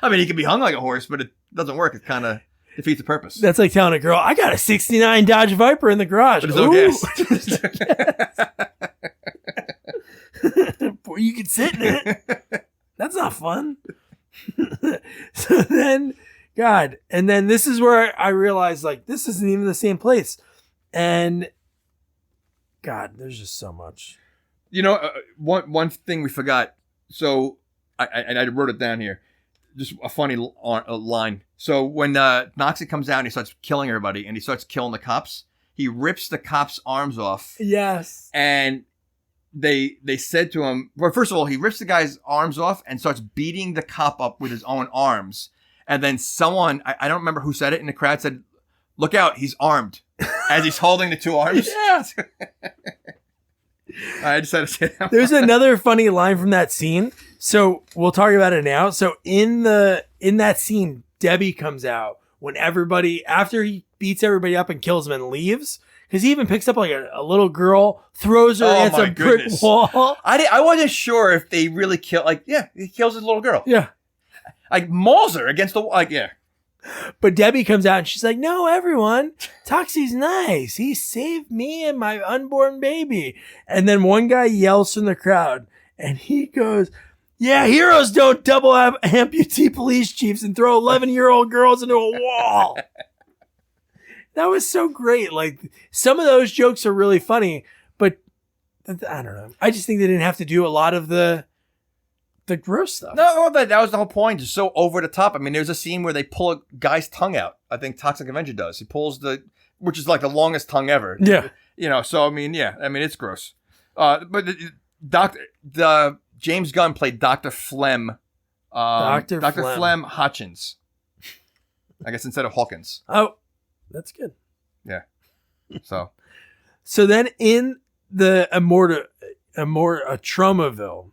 I mean, he can be hung like a horse, but it doesn't work. It kind of defeats the purpose. That's like telling a girl, I got a 69 Dodge Viper in the garage. But there's no gas. Boy, you could sit in it. That's not fun. So then, God, and then this is where I realized, like, this isn't even the same place. And God, there's just so much. One thing we forgot. So I wrote it down here. Just a funny line. So when Toxie comes out and he starts killing everybody and he starts killing the cops, he rips the cops' arms off. Yes. And they said to him, well, first of all, he rips the guy's arms off and starts beating the cop up with his own arms. And then someone, I don't remember who said it in the crowd, said, look out, he's armed. As he's holding the two arms. Yeah. I just had to say that. There's another funny line from that scene. So we'll talk about it now. So in that scene, Debbie comes out when everybody, after he beats everybody up and kills them and leaves, because he even picks up like a little girl, throws her against a brick wall. I wasn't sure if they really kill. Like, yeah, he kills his little girl. Yeah, like mauls her against the wall. Like, yeah. But Debbie comes out and she's like, "No, everyone, Toxie's nice. He saved me and my unborn baby." And then one guy yells from the crowd, and he goes, "Yeah, heroes don't double amputee police chiefs and throw 11-year-old girls into a wall." That was so great. Like, some of those jokes are really funny, but I don't know. I just think they didn't have to do a lot of the gross stuff. No, that was the whole point. It's so over the top. I mean, there's a scene where they pull a guy's tongue out. I think Toxic Avenger does. He pulls which is like the longest tongue ever. Yeah. So I mean, yeah. I mean, it's gross. But the James Gunn played Dr. Flem. Dr. Flem Hutchins. I guess instead of Hawkins. Oh, that's good. Yeah. So then in the Tromaville.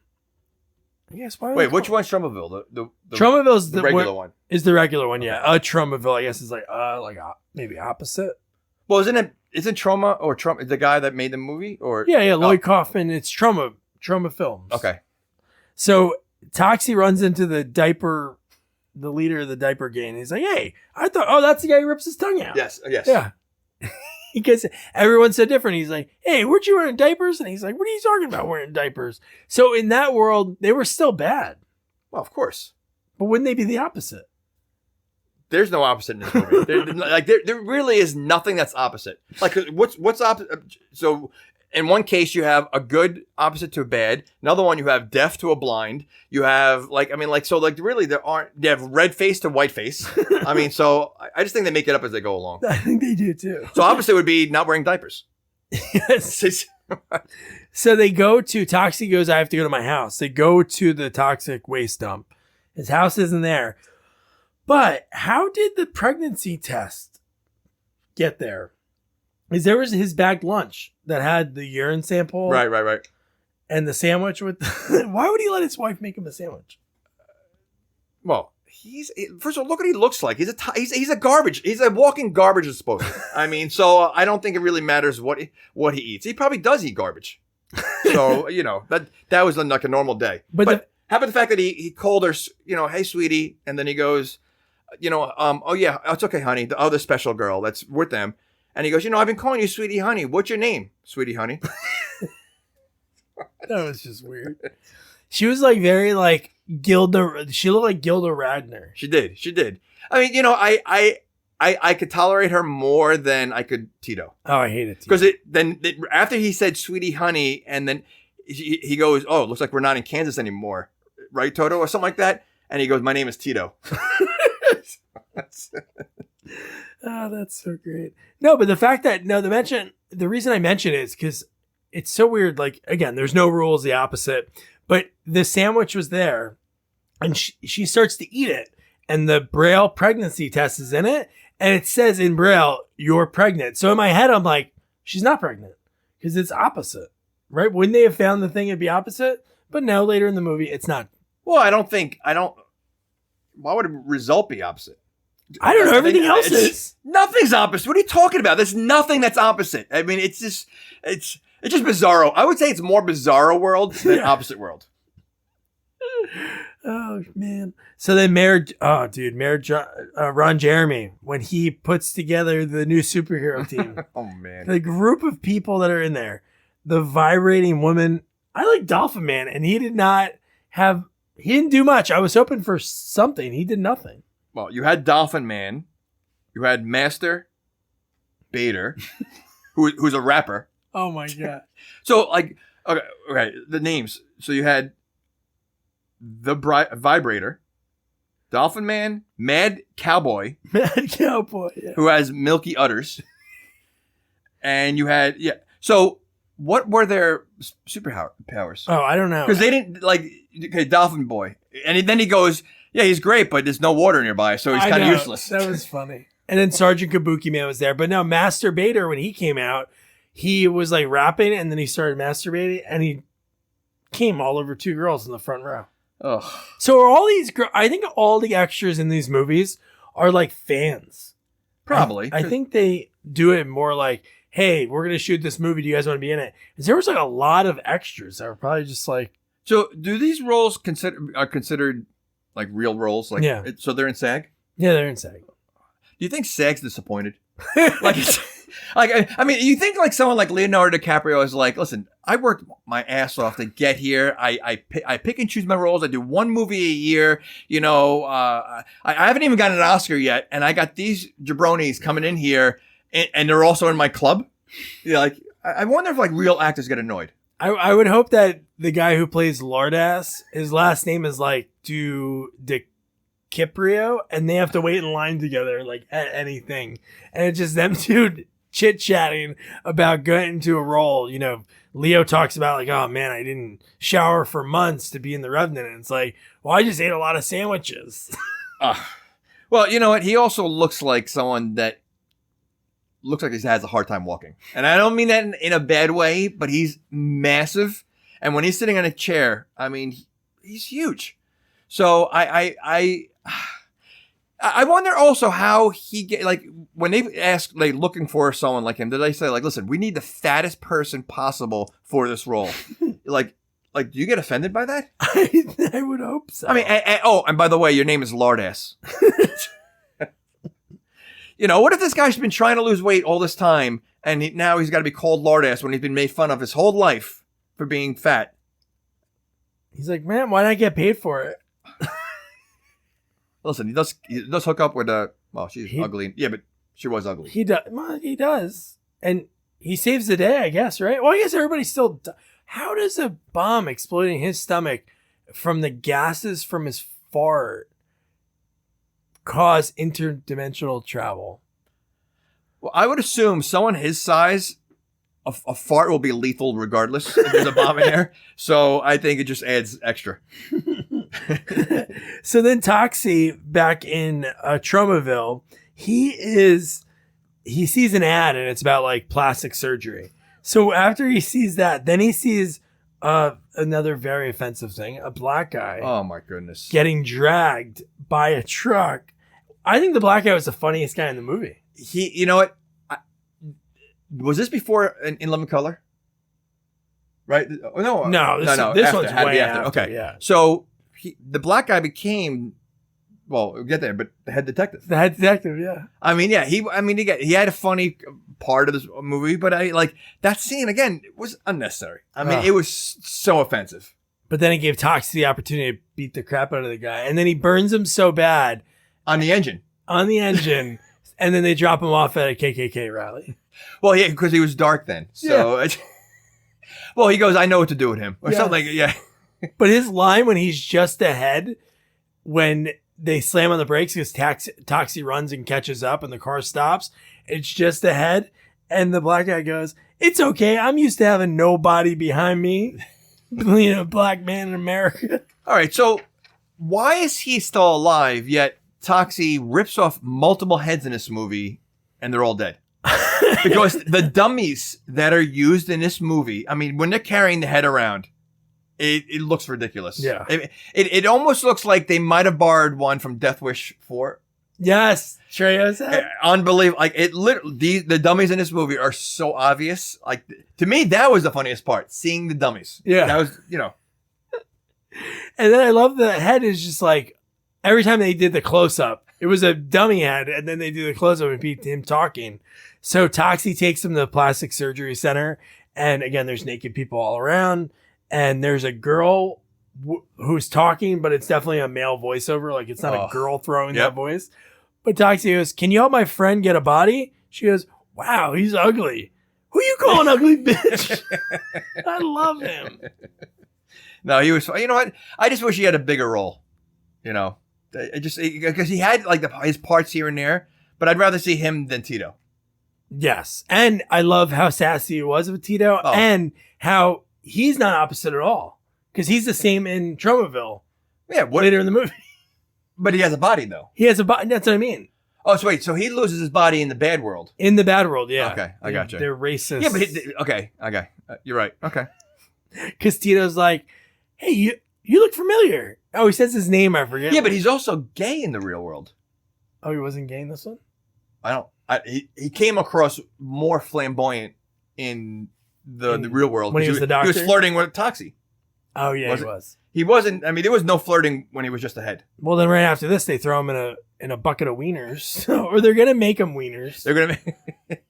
Yes. Wait, which one's Tromaville? The Tromaville's the regular one. Is the regular one? Yeah. Tromaville, I guess, is like maybe opposite. Well, isn't Trauma or Trump the guy that made the movie? Or Lloyd Kaufman. It's Trauma Films. Okay. So Toxie runs into the leader of the diaper gang. And he's like, "Hey, I thought, that's the guy who rips his tongue out." Yes. Yeah. Because everyone's so different. He's like, "Hey, weren't you wearing diapers?" And he's like, "What are you talking about wearing diapers?" So in that world, they were still bad. Well, of course. But wouldn't they be the opposite? There's no opposite in this movie. There really is nothing that's opposite. Like, what's opposite? So in one case, you have a good opposite to a bad. Another one, you have deaf to a blind. You have really they have red face to white face. I mean, so I just think they make it up as they go along. I think they do too. So opposite would be not wearing diapers. Yes. So they go to, Toxie goes, "I have to go to my house." They go to the toxic waste dump. His house isn't there. But how did the pregnancy test get there? Because there was his bagged lunch that had the urine sample. Right. And the sandwich with... Why would he let his wife make him a sandwich? Well, first of all, look what he looks like. He's a garbage. He's a walking garbage disposal. I mean, so I don't think it really matters what he eats. He probably does eat garbage. So, that was like a normal day. But how about the fact that he called her, hey, sweetie. And then he goes, oh, yeah, it's okay, honey. The other special girl that's with them. And he goes, I've been calling you Sweetie Honey. What's your name? Sweetie Honey. That was just weird. She was like very like Gilda. She looked like Gilda Radner. She did. I mean, I could tolerate her more than I could Tito. Oh, I hate it. Because after he said Sweetie Honey, and then he goes, oh, it looks like we're not in Kansas anymore. Right, Toto? Or something like that. And he goes, my name is Tito. Oh, that's so great. No, but the fact that the reason I mention it is because it's so weird. Like, again, there's no rules, the opposite, but the sandwich was there and she starts to eat it and the Braille pregnancy test is in it. And it says in Braille, you're pregnant. So in my head, I'm like, she's not pregnant because it's opposite, right? Wouldn't they have found the thing it'd be opposite? But no, later in the movie, it's not. Well, why would the result be opposite? I don't know. Everything else is. Nothing's opposite. What are you talking about? There's nothing that's opposite. I mean, it's just bizarro. I would say it's more bizarro world than opposite world. Oh, man. So then Mayor Ron Jeremy, when he puts together the new superhero team. Oh, man. The group of people that are in there, the vibrating woman. I like Dolphin Man, and he didn't do much. I was hoping for something. He did nothing. Well, you had Dolphin Man, you had Master Bader, who's a rapper. Oh my god! So okay, the names. So you had the Vibrator, Dolphin Man, Mad Cowboy, yeah. who has milky udders, and you had So what were their superpowers? Oh, I don't know. Because they didn't Dolphin Boy, and then he goes. Yeah, he's great, but there's no water nearby, so he's kind of useless. That was funny. And then Sergeant Kabukiman was there. But no, Master Bader, when he came out, he was like rapping and then he started masturbating and he came all over 2 girls in the front row. Oh. So are all these I think all the extras in these movies are like fans. Probably. I think they do it more like, hey, we're going to shoot this movie. Do you guys want to be in it? Because there was like a lot of extras that were probably just like. So do these roles are considered like real roles? Like, yeah. So they're in SAG? Yeah, they're in SAG. Do you think SAG's disappointed? I mean, you think like someone like Leonardo DiCaprio is like, listen, I worked my ass off to get here. I pick and choose my roles. I do one movie a year. I haven't even gotten an Oscar yet, and I got these jabronis coming in here, and they're also in my club. I wonder if like real actors get annoyed. I would hope that the guy who plays Lardass, his last name is like DiCaprio, and they have to wait in line together like at anything. And it's just them two chit-chatting about getting to a role. Leo talks about like, oh man, I didn't shower for months to be in The Revenant. And it's like, well, I just ate a lot of sandwiches. Well, you know what? He also looks like someone that looks like he has a hard time walking. And I don't mean that in a bad way, but he's massive. And when he's sitting on a chair, I mean, he's huge. So I wonder also how he get, like, when they ask, like, looking for someone like him, did they say, like, listen, we need the fattest person possible for this role? like, do you get offended by that? I would hope so. I mean, and by the way, your name is Lardass. What if this guy's been trying to lose weight all this time, and now he's got to be called Lardass when he's been made fun of his whole life for being fat? He's like, man, why not get paid for it? Listen, he does hook up with she's ugly. Yeah, but she was ugly. He does. Well, he does, and he saves the day, I guess. Right? Well, I guess everybody still. How does a bomb exploding his stomach from the gases from his fart cause interdimensional travel? Well, I would assume someone his size, a fart will be lethal regardless if there's a bomb in there. So I think it just adds extra. So then Toxie, back in Tromaville, he sees an ad and it's about like plastic surgery. So after he sees that, then he sees another very offensive thing, a black guy. Oh my goodness. Getting dragged by a truck. I think the black guy was the funniest guy in the movie. You know what? Was this before in Living Color? right? Oh, no, No, this after, one's had to way be after. Okay, Yeah. So the black guy became, well, we'll get there, but the head detective. The head detective, yeah. I mean, yeah, he had a funny part of this movie, but I like that scene again. It was unnecessary. I mean, it was so offensive. But then he gave Toxie the opportunity to beat the crap out of the guy, and then he burns him so bad On the engine. And then they drop him off at a KKK rally. Well, yeah, because he was dark then. So, well, he goes, "I know what to do with him," or something like yeah. But his line when he's just ahead, when they slam on the brakes because Toxie runs and catches up and the car stops, it's just ahead, and the black guy goes, "It's okay. I'm used to having nobody behind me." Being a black man in America. All right, so why is he still alive, yet Toxie rips off multiple heads in this movie, and they're all dead? Because the dummies that are used in this movie, I mean, when they're carrying the head around, it looks ridiculous. Yeah. It almost looks like they might have borrowed one from Death Wish 4. Yes, Trejo's head. Unbelievable. Like, it literally, the dummies in this movie are so obvious. Like, to me, that was the funniest part, seeing the dummies. Yeah. That was, you know. And then I love the head is just like, every time they did the close-up, it was a dummy head, and then they do the close-up and beat him talking. So Toxie takes him to the plastic surgery center, and again, there's naked people all around, and there's a girl who's talking, but it's definitely a male voiceover. Like, it's not a girl throwing that voice. But Toxie goes, "Can you help my friend get a body?" She goes, "Wow, he's ugly. Who you calling ugly, bitch?" I love him. No, he was, you know what? I just wish he had a bigger role, you know, because he had like his parts here and there, but I'd rather see him than Tito. Yes. And I love how sassy he was with Tito and how he's not opposite at all because he's the same in Tromaville. Yeah. Later in the movie. But he has a body though. He has a body. That's what I mean. Oh, so wait. So he loses his body in the bad world. In the bad world, yeah. Okay, I got you. They're racist. Yeah, but okay. You're right. Okay. Because Tito's like, "Hey, you look familiar." Oh, he says his name. I forget. Yeah, but he's also gay in the real world. Oh, he wasn't gay in this one? He came across more flamboyant in the real world. When he was the doctor? He was flirting with Toxie. Oh, yeah, he was. He wasn't. I mean, there was no flirting when he was just ahead. Well, then right after this, they throw him in a bucket of wieners. Or they're going to make him wieners. They're going to make...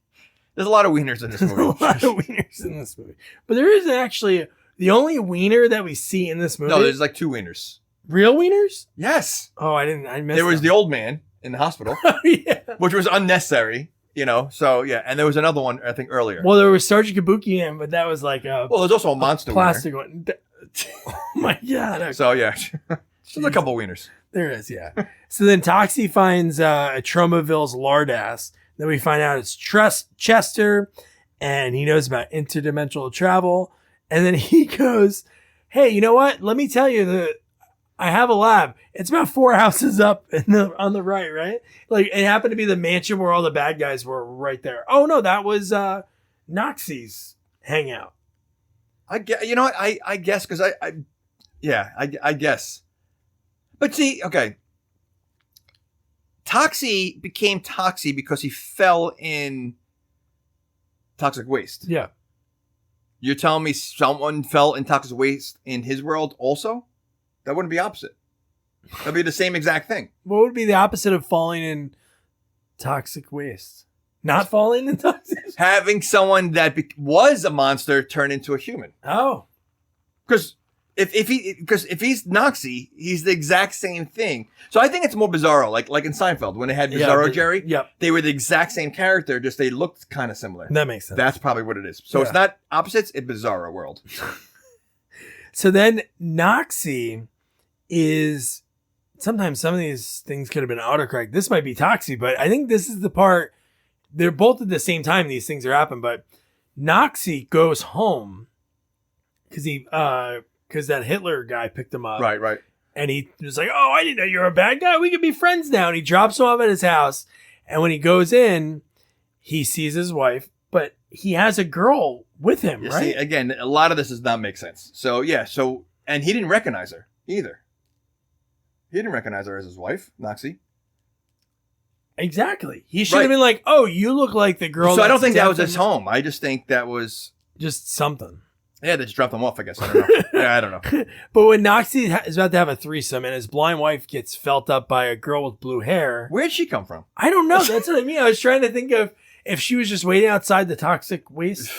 There's a lot of wieners in this movie. There's a lot of wieners in this movie. But there isn't actually... The only wiener that we see in this movie... No, there's like 2 wieners. Real wieners? Yes. Oh, I missed There was them. the old man in the hospital. Oh, yeah. Which was unnecessary, you know. So, yeah. And there was another one, I think, earlier. Well, there was Sergeant Kabukiman, but that was like a... Well, there's also a monster plastic wiener. one. Oh, my God. Okay. So, yeah. Just a couple wieners. There is, yeah. So then Toxie finds a Tromaville's lard ass. Then we find out it's Chester, and he knows about interdimensional travel. And then he goes, "Hey, you know what? Let me tell you that I have a lab. It's about 4 houses up on the right? Like, it happened to be the mansion where all the bad guys were right there. Oh, no, that was Noxie's hangout. I guess, because I guess. But see, okay. Toxie became Toxie because he fell in toxic waste. Yeah. You're telling me someone fell in toxic waste in his world also? That wouldn't be opposite. That'd be the same exact thing. What would be the opposite of falling in toxic waste? Not falling in toxic waste? Having someone that was a monster turn into a human. Oh. Because if he's Noxie, he's the exact same thing. So I think it's more bizarro, like in Seinfeld when they had Bizarro Jerry. Yep. They were the exact same character, just they looked kind of similar. That makes sense. That's probably what it is. So it's not opposites, it's Bizarro world. So then Noxie is... Sometimes some of these things could have been autocorrect. This might be Toxie, but I think this is the part... They're both at the same time these things are happening, but Noxie goes home because that Hitler guy picked him up. Right. And he was like, "Oh, I didn't know you were a bad guy. We could be friends now." And he drops him off at his house. And when he goes in, he sees his wife, but he has a girl with him, right? See, again, a lot of this does not make sense. So, and he didn't recognize her either. He didn't recognize her as his wife, Noxie. Exactly. He should have been like, "Oh, you look like the girl." So I don't think that was his home. I just think that was just something. Yeah, they just dropped them off, I guess. I don't know. Yeah, I don't know. But when Noxie is about to have a threesome and his blind wife gets felt up by a girl with blue hair. Where'd she come from? I don't know. That's what I mean. I was trying to think of if she was just waiting outside the toxic waste.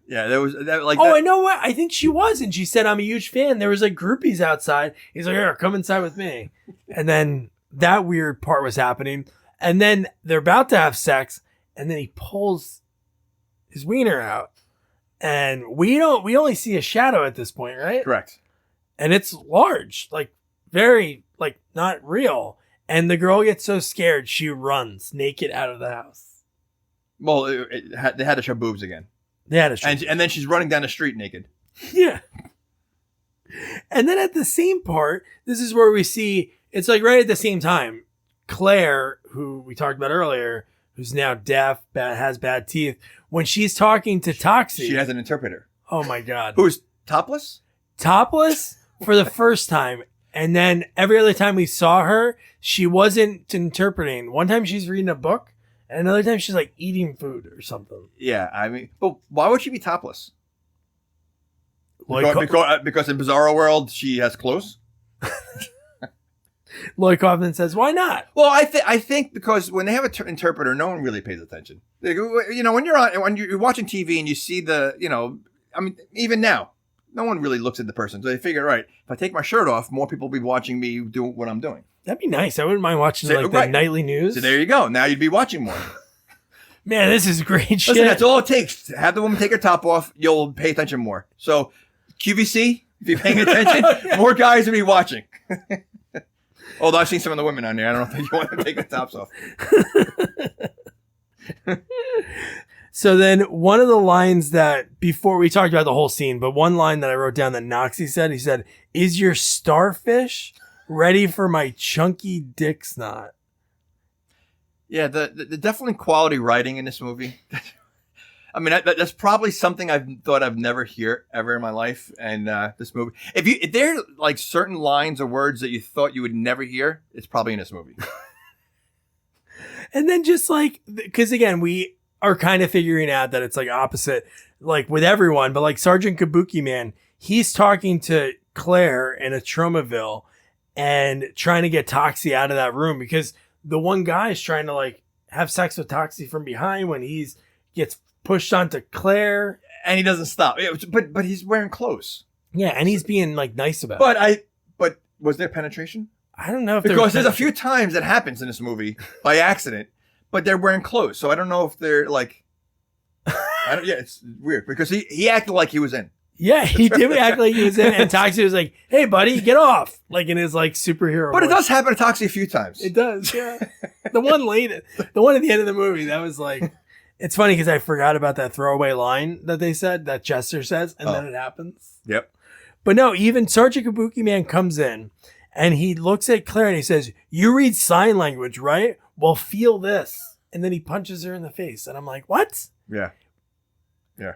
Yeah, there was that, like. Oh, that. I know what. I think she was. And she said, I'm a huge fan. There was like groupies outside. He's like, here, come inside with me. And then that weird part was happening. And then they're about to have sex. And then he pulls his wiener out. And we only see a shadow at this point, right? Correct. And it's large, like very, like not real. And the girl gets so scared, she runs naked out of the house. Well, they had to show boobs again. They had to show and then she's running down the street naked. Yeah. And then at the same part, this is where we see, it's like right at the same time, Claire, who we talked about earlier, who's now deaf, has bad teeth, when she's talking to Toxie. She has an interpreter. Oh my God. Who's topless? Topless for the first time. And then every other time we saw her, she wasn't interpreting. One time she's reading a book, and another time she's like eating food or something. Yeah, I mean, but why would she be topless? Lloyd Because in Bizarro World, she has clothes? Lloyd Kaufman says, why not? Well, I think because when they have an interpreter, no one really pays attention. Like, you know, when you're watching TV and you see I mean, even now, no one really looks at the person. So they figure, right, if I take my shirt off, more people will be watching me do what I'm doing. That'd be nice. I wouldn't mind watching the nightly news. So there you go. Now you'd be watching more. Man, this is great shit. Listen, that's all it takes. Have the woman take her top off. You'll pay attention more. So QVC, if you're paying attention, more guys will be watching. Although I've seen some of the women on there. I don't know if you want to take the tops off. So then one of the lines that, before we talked about the whole scene, but one line that I wrote down that Noxie said, he said, is your starfish ready for my chunky dick snot? Yeah, the definitely quality writing in this movie. I mean, that's probably something I've thought I've never hear ever in my life. And this movie, if there are like certain lines or words that you thought you would never hear, it's probably in this movie. And then just like, because again, we are kind of figuring out that it's like opposite, like with everyone, but like Sergeant Kabukiman, he's talking to Claire in a Tromaville and trying to get Toxie out of that room because the one guy is trying to like have sex with Toxie from behind when gets pushed onto Claire. And he doesn't stop. But he's wearing clothes. Yeah, and he's being like nice about it. But was there penetration? I don't know if because there's a few times that happens in this movie by accident, but they're wearing clothes. So I don't know if they're like, it's weird because he acted like he was in. Yeah, he did act like he was in, and Toxie was like, "Hey, buddy, get off!" Like in his like superhero. But voice. it does happen to Toxie a few times. It does, yeah. The one at the end of the movie, that was like, it's funny because I forgot about that throwaway line that they said that Chester says, and then it happens. Yep. But no, even Sergeant Kabukiman comes in, and he looks at Claire and he says, "You read sign language, right? Well, feel this," and then he punches her in the face, and I'm like, "What?" Yeah. Yeah.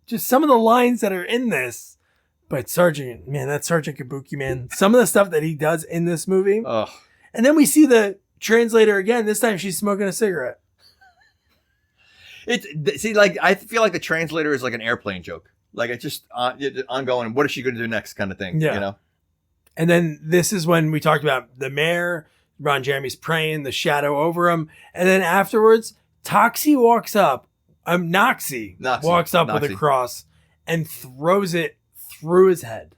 Just some of the lines that are in this, but that's Sergeant Kabukiman. Some of the stuff that he does in this movie. Ugh. And then we see the translator again. This time she's smoking a cigarette. I feel like the translator is like an airplane joke. Like it's just ongoing. What is she going to do next kind of thing? Yeah. You know? And then this is when we talked about the mayor, Ron Jeremy's praying, the shadow over him. And then afterwards, Toxie walks up. Noxie walks up with a cross and throws it through his head.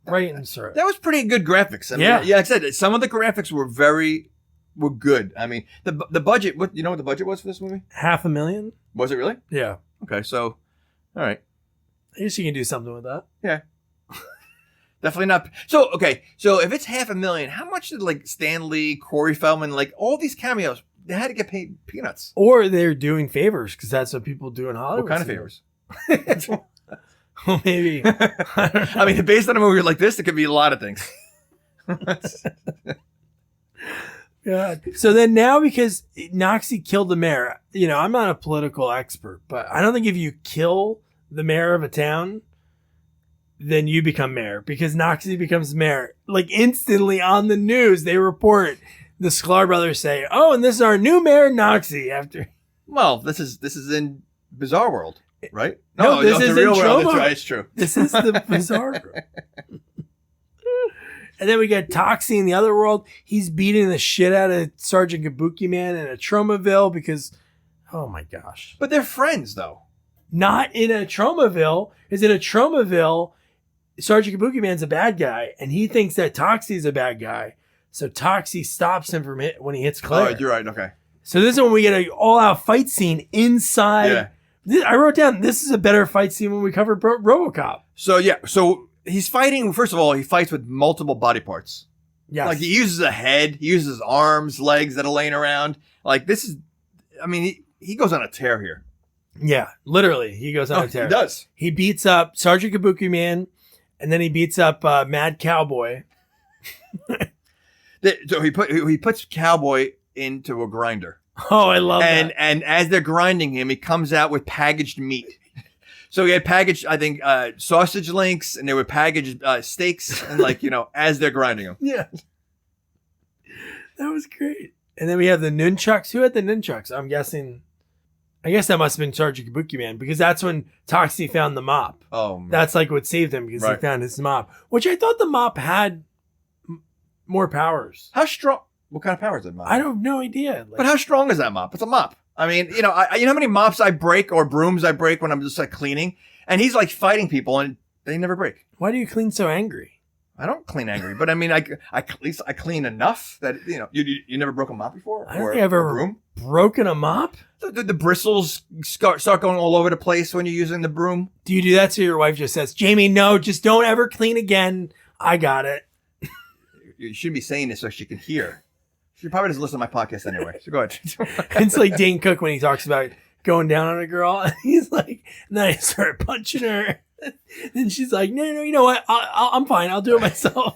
Right in the throat. That was pretty good graphics. I mean, yeah, like I said, some of the graphics were good. I mean, the budget, what the budget was for this movie? $500,000. Was it really? Yeah. Okay, so, all right. I guess you can do something with that. Yeah. Definitely not. So if it's $500,000, how much did like Stan Lee, Corey Feldman, like all these cameos, they had to get paid peanuts. Or they're doing favors because that's what people do in Hollywood. What kind of favors? Well, maybe. I mean, based on a movie like this, it could be a lot of things. Yeah. So then now, because Noxie killed the mayor, I'm not a political expert, but I don't think if you kill the mayor of a town, then you become mayor because Noxie becomes mayor. Like instantly on the news, they report the Sklar brothers say, "Oh, and this is our new mayor, Noxie." After, well, this is in Bizarre World. right? No, this the is real in world. Troma. That's right. It's true. This is the bizarre world. And then we got Toxie in the other world. He's beating the shit out of Sergeant Kabukiman in a Tromaville because, oh my gosh. But they're friends, though. Not in a Tromaville. Is in a Tromaville, Sergeant Kabukiman's a bad guy, and he thinks that Toxie's a bad guy. So Toxie stops him from it when he hits Claire. Oh, you're right. Okay. So this is when we get an all-out fight scene inside. Yeah. I wrote down, this is a better fight scene when we covered RoboCop. So, yeah. So he's fighting. First of all, he fights with multiple body parts. Yes. Like he uses a head. He uses arms, legs that are laying around. Like this is, I mean, he goes on a tear here. Yeah, literally. He goes on a tear. He does. He beats up Sergeant Kabukiman, and then he beats up Mad Cowboy. So he puts Cowboy into a grinder. Oh, I love that. And as they're grinding him, he comes out with packaged meat. So he had packaged, I think, sausage links, and they were packaged steaks, and as they're grinding him. Yeah. That was great. And then we have the nunchucks. Who had the nunchucks? I guess that must have been Sergeant Kabukiman, because that's when Toxie found the mop. Oh, man. That's like what saved him, because he found his mop, which I thought the mop had more powers. How strong? What kind of powers is that mop? I don't have no idea. But how strong is that mop? It's a mop. I mean, you know how many mops I break or brooms I break when I'm just like cleaning, and he's like fighting people and they never break. Why do you clean so angry? I don't clean angry, but I mean, at least I clean enough that you never broke a mop before. I don't think I've ever broken a mop. The bristles start going all over the place when you're using the broom. Do you do that so your wife just says, Jamie, no, just don't ever clean again. I got it. You shouldn't be saying this so she can hear. She probably doesn't listen to my podcast anyway. So go ahead. It's like Dane Cook when he talks about going down on a girl. And he's like, and then I start punching her. And she's like, no, you know what? I'm fine. I'll do it myself.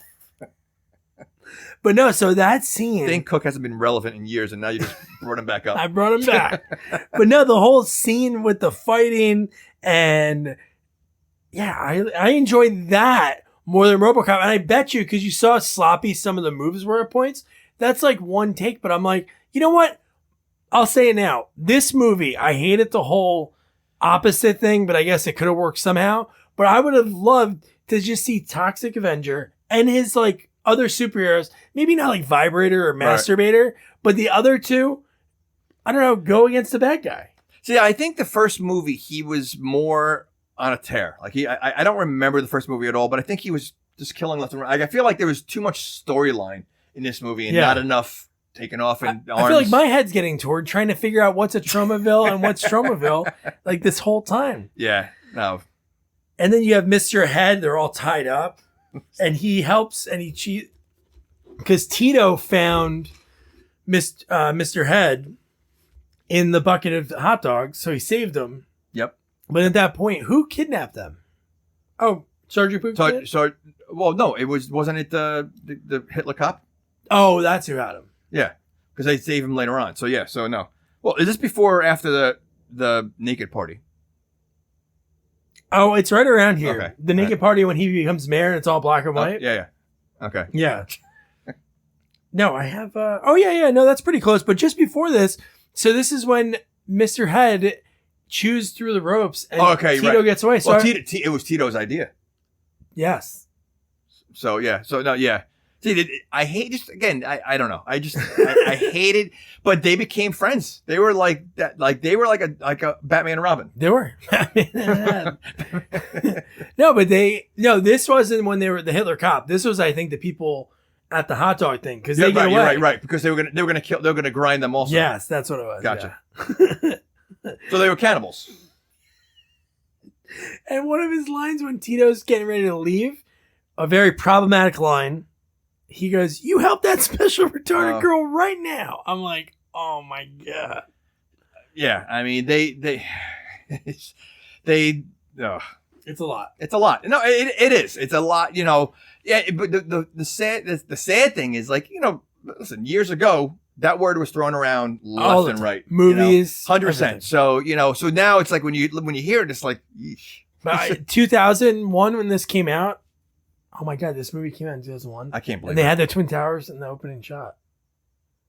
But no, so that scene. Dane Cook hasn't been relevant in years, and now you just brought him back up. I brought him back. But no, the whole scene with the fighting and yeah, I enjoyed that more than RoboCop. And I bet you, because you saw how sloppy some of the moves were at points, that's like one take. But I'm like, you know what? I'll say it now. This movie, I hated the whole opposite thing, but I guess it could have worked somehow. But I would have loved to just see Toxic Avenger and his like other superheroes, maybe not like Vibrator or Masturbator, but the other two, I don't know, go against the bad guy. See, I think the first movie, he was more on a tear. Like I don't remember the first movie at all, but I think he was just killing left and right. I feel like there was too much storyline in this movie and not enough taken off and arms. I feel like my head's getting toward trying to figure out what's a Tromaville and what's Tromaville like this whole time. Yeah, no. And then you have Mr. Head. They're all tied up. And he helps and he cheats. Because Tito found Mr. Head in the bucket of hot dogs. So he saved him. Yep. But at that point, who kidnapped them? Oh, Sergeant Poop did? Well, no, wasn't it the Hitler cop? Oh, that's who had him. Yeah, because they save him later on. So yeah, so no. Well, is this before or after the naked party? Oh, it's right around here. Okay. The naked party when he becomes mayor and it's all black and white. Yeah. Okay. Yeah. No, I have. No, that's pretty close. But just before this, so this is when Mr. Head chews through the ropes and Tito gets away. So it was Tito's idea. Yes. So yeah. So no. Yeah. See, I hate just again. I don't know. I hated, but they became friends. They were like that. Like they were like a Batman and Robin. They were. This wasn't when they were the Hitler cop. This was, I think, the people at the hot dog thing because they get away. Right. Because they were gonna grind them also. Yes, that's what it was. Gotcha. Yeah. So they were cannibals. And one of his lines when Tito's getting ready to leave, a very problematic line. He goes, "You help that special retarded girl right now." I'm like, "Oh my god!" Yeah, I mean they. It's a lot. It's a lot. No, it is. It's a lot. You know. Yeah, but the sad thing is, like, you know, listen. Years ago, that word was thrown around left and right. Movies, 100%. So so now it's like when you hear it, it's like, yeesh. 2001 when this came out. Oh my god, this movie came out in 2001. I can't believe. And they had the Twin Towers in the opening shot.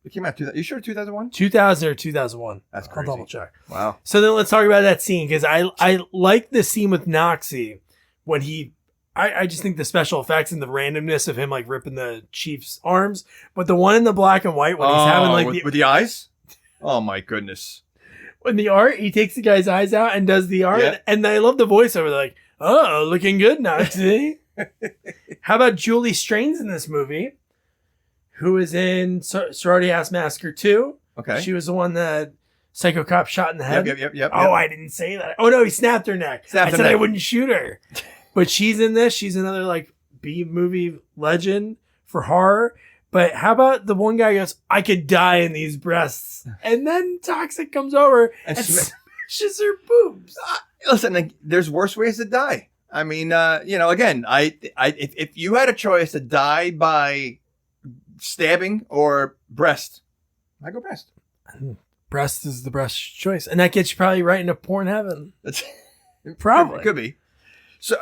It came out. You sure 2001? 2000 or 2001. That's I'll crazy. double check. Wow. So then let's talk about that scene because I like the scene with Toxie when I just think the special effects and the randomness of him like ripping the chief's arms, but the one in the black and white when he's having like with the eyes. Oh my goodness. When the art, he takes the guy's eyes out and does the art, Yeah. and I love the voiceover. They're like, "Oh, looking good, Toxie." How about Julie Strains in this movie? Who is in Sorority House Massacre 2. Okay. She was the one that Psycho Cop shot in the head. Yep. Oh, I didn't say that. Oh, no, he snapped her neck. I said I neck. wouldn't shoot her. But she's in this. She's another like B-movie legend for horror. But how about the one guy goes, I could die in these breasts. And then Toxic comes over and smashes her boobs. Listen, like, there's worse ways to die. I mean, again, if you had a choice to die by stabbing or breast, I go breast. Breast is the breast choice. And that gets you probably right into porn heaven. That's Probably. could be. So,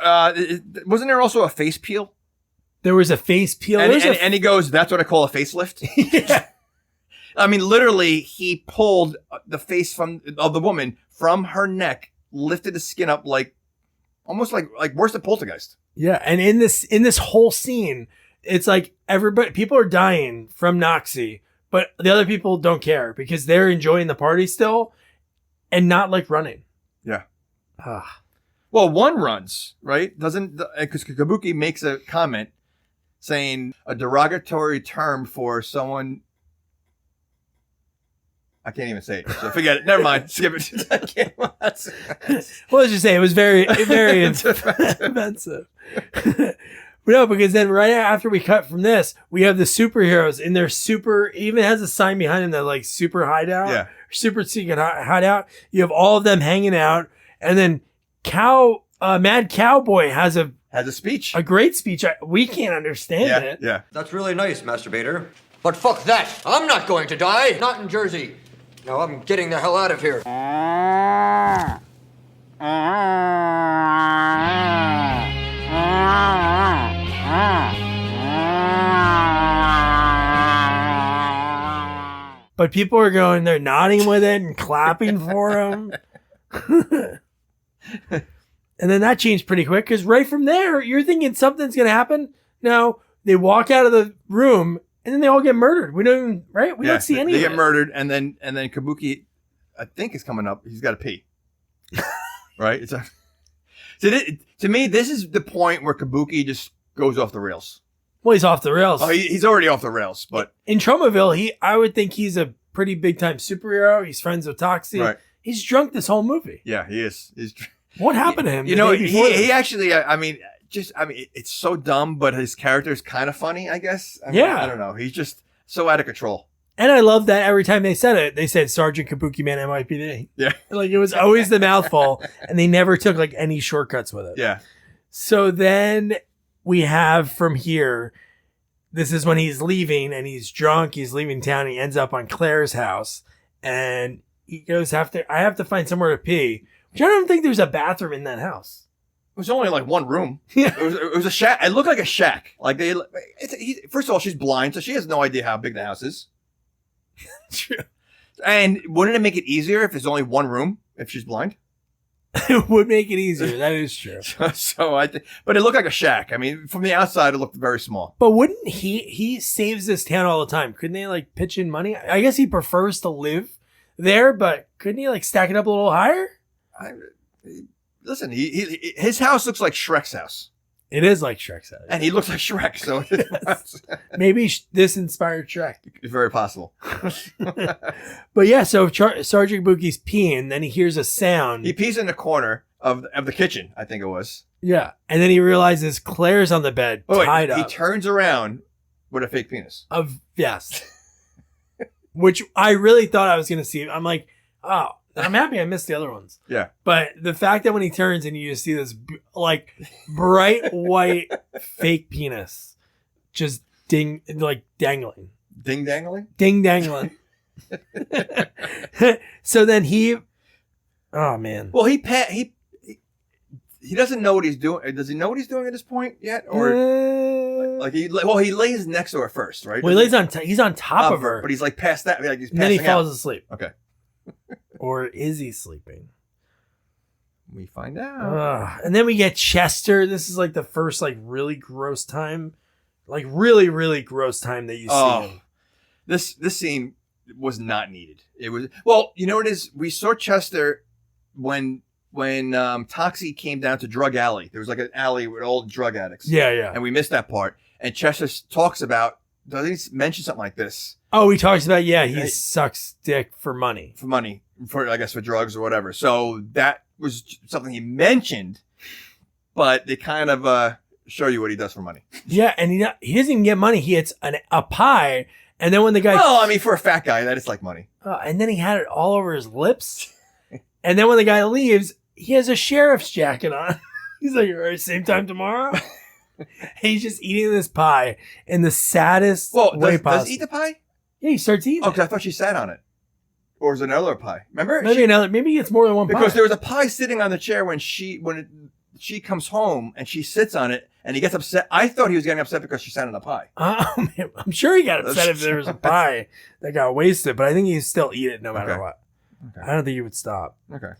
wasn't there also a face peel? There was a face peel. And he goes, that's what I call a facelift. Yeah. I mean, literally, he pulled the face of the woman from her neck, lifted the skin up almost like worse than Poltergeist. Yeah, and in this whole scene, it's like people are dying from Toxie, but the other people don't care because they're enjoying the party still and not like running. Yeah. Ah. Well, one runs, right? Because Kabuki makes a comment saying a derogatory term for someone. I can't even say it. So forget it. Never mind. Skip it. I can't. Well, let's just say it was very, very offensive. But no, because then right after we cut from this, we have the superheroes in their even has a sign behind them that like super hideout, Yeah. super secret hideout. You have all of them hanging out, and then Mad Cowboy has a speech. a great speech. We can't understand it. Yeah. That's really nice, masturbator. But fuck that. I'm not going to die. Not in Jersey. No, I'm getting the hell out of here. But people are they're nodding with it and clapping for him. And then that changed pretty quick because right from there, you're thinking something's going to happen. No, they walk out of the room and then they all get murdered. We don't see any of it. They get murdered, and then Kabuki, I think, is coming up. He's got to pee. Right? To me, this is the point where Kabuki just goes off the rails. Well, he's off the rails. Oh, he's already off the rails, but in Tromaville, I would think he's a pretty big time superhero. He's friends with Toxie. Right. He's drunk this whole movie. Yeah, he is. What happened to him? He actually, it's so dumb, but his character is kind of funny, I guess. I don't know. He's just so out of control. And I love that every time they said it, they said Sergeant Kabukiman N.Y.P.D. Yeah. Like it was always the mouthful, and they never took like any shortcuts with it. Yeah. So then we have from here, this is when he's leaving and he's drunk. He's leaving town. He ends up on Claire's house and he goes, I have to find somewhere to pee, which I don't think there's a bathroom in that house. It was only like one room. Yeah. It was a shack. It looked like a shack. Like first of all, she's blind, so she has no idea how big the house is. True. And wouldn't it make it easier if there's only one room if she's blind? It would make it easier. That is true. But it looked like a shack. I mean, from the outside, it looked very small. But wouldn't he saves this town all the time? Couldn't they like pitch in money? I guess he prefers to live there, but couldn't he like stack it up a little higher? Listen, his house looks like Shrek's house. It is like Shrek's house. And he looks like Shrek, so maybe this inspired Shrek. It's very possible. But yeah, so Sergeant Kabuki's peeing, then he hears a sound. He pees in the corner of the kitchen, I think it was. Yeah, and then he realizes Claire's on the bed, tied up. He turns around with a fake penis. Yes. Which I really thought I was going to see. I'm like, oh, I'm happy I missed the other ones. Yeah. But the fact that when he turns and you just see this like bright white fake penis just dangling. Ding dangling? Ding dangling. So then oh man. Well, he doesn't know what he's doing. Does he know what he's doing at this point yet? Or he lays next to her first, right? Well, he's on top of her, but he's like past that, like he's and then he passing out. falls asleep. Okay. Or is he sleeping? We find out. And then we get Chester. This is like the first like really gross time, like really, really gross time that you see him. This scene was not needed. It was, well, you know what it is? We saw Chester when Toxie came down to Drug Alley. There was like an alley with all drug addicts. Yeah. And we missed that part. And Chester talks about, does he mention something like this? Oh, he talks about, he sucks dick for money. I guess for drugs or whatever. So that was something he mentioned, but they kind of show you what he does for money. Yeah, and he doesn't even get money. He gets a pie, and then when the guy... Well, I mean, for a fat guy, that is like money. And then he had it all over his lips. And then when the guy leaves, he has a sheriff's jacket on. He's like, all right, same time tomorrow? He's just eating this pie in the saddest way possible. Does he eat the pie? Yeah, he starts eating it. Okay, I thought she sat on it. Or was it another pie? Remember? Maybe it's more than one pie. Because there was a pie sitting on the chair when she comes home and she sits on it and he gets upset. I thought he was getting upset because she sat on the pie. I'm sure he got upset if there was a pie that got wasted, but I think he'd still eat it no matter what. Okay. I don't think he would stop. Okay.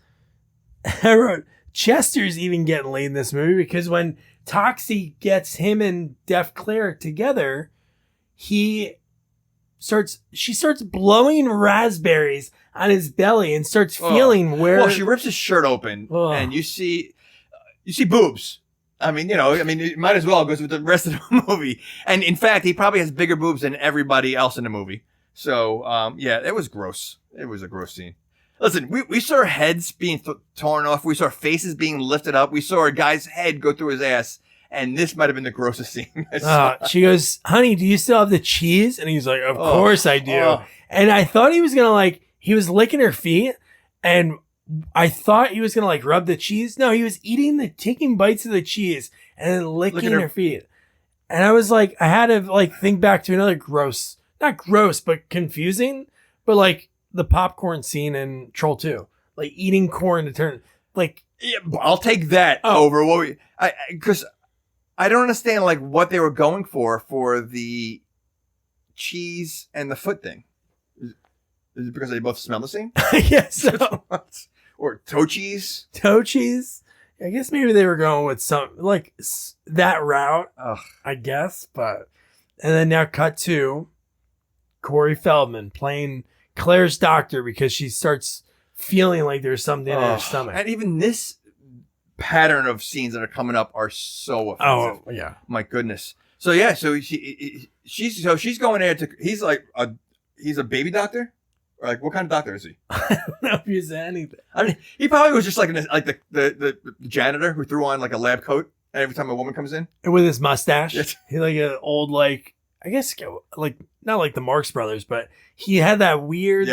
I wrote, Chester's even getting laid in this movie because when Toxie gets him and Deaf Claire together, she starts blowing raspberries on his belly and starts feeling where... Well, she rips his shirt open and you see boobs. I mean, it might as well goes with the rest of the movie. And in fact, he probably has bigger boobs than everybody else in the movie. So, it was gross. It was a gross scene. Listen, we saw heads being torn off. We saw faces being lifted up. We saw a guy's head go through his ass. And this might have been the grossest scene. She goes, honey, do you still have the cheese? And he's like, of course I do. And I thought he was going to he was licking her feet. And I thought he was going to rub the cheese. No, he was taking bites of the cheese and then licking her feet. And I was like, I had to think back to another gross, not gross, but confusing. But the popcorn scene in Troll 2, eating corn to turn, Yeah, I'll take that over what because I don't understand what they were going for the cheese and the foot thing. Is it because they both smell the same? I guess so. Or toe cheese? Toe cheese? I guess maybe they were going with some that route. I guess, and then now cut to Corey Feldman playing Claire's doctor because she starts feeling like there's something in her stomach. And even this pattern of scenes that are coming up are so offensive. Oh, yeah. My goodness. So she's going there to, he's a baby doctor? Or what kind of doctor is he? I don't know if he's anything. I mean, he probably was just the janitor who threw on a lab coat every time a woman comes in. And with his mustache. Yes. He an old, I guess, not like the Marx Brothers, but he had that weird,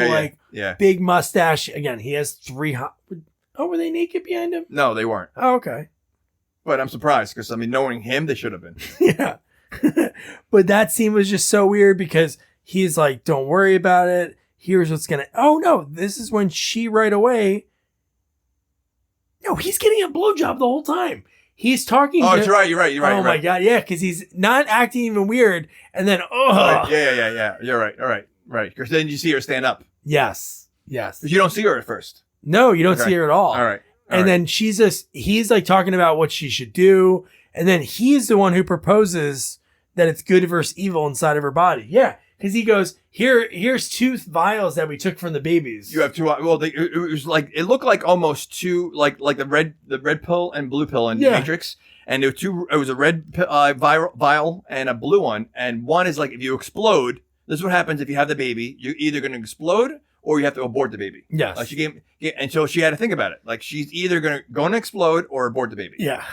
big mustache. Again, he has three... were they naked behind him? No, they weren't. Oh, okay. But I'm surprised because, knowing him, they should have been. Yeah. But that scene was just so weird because he's like, don't worry about it. Here's what's going to... Oh, no. This is when she right away... No, he's getting a blowjob the whole time. He's talking... Oh, you're right. Oh, my God. Yeah, because he's not acting even weird. And then, Yeah. You're right. All right. Right. Because then you see her stand up. Yes. Because you don't see her at first. No, you don't see her at all. All right. And then he's talking about what she should do. And then he's the one who proposes that it's good versus evil inside of her body. Yeah. Because he goes, here's two vials that we took from the babies. You have two. Well, it was it looked like almost two, like the red pill and blue pill in Matrix. And there were two. It was a red vial and a blue one. And one is if you explode. This is what happens if you have the baby. You're either going to explode or you have to abort the baby. Yes. And so she had to think about it. She's either going to explode or abort the baby. Yeah.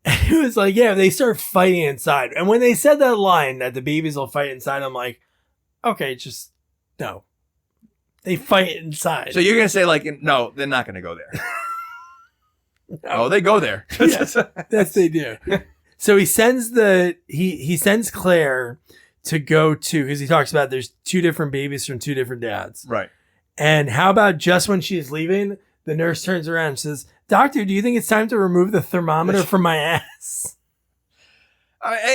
It was they start fighting inside. And when they said that line that the babies will fight inside, I'm like, okay, just no. They fight inside. So you're going to say no, they're not going to go there. No. Oh, they go there. Yes, they do. So he sends he sends Claire to go to, because he talks about there's two different babies from two different dads. Right. And how about just when she's leaving, the nurse turns around and says, Doctor, do you think it's time to remove the thermometer from my ass?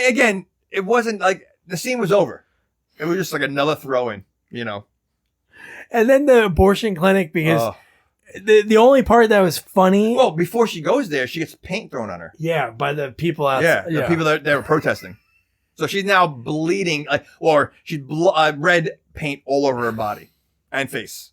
Again, it wasn't like the scene was over. It was just like another throw-in, you know. And then the abortion clinic, because the only part that was funny. Well, before she goes there, she gets paint thrown on her. Yeah, by the people outside. Yeah, the people that were protesting. So she's now bleeding, or she's red paint all over her body and face.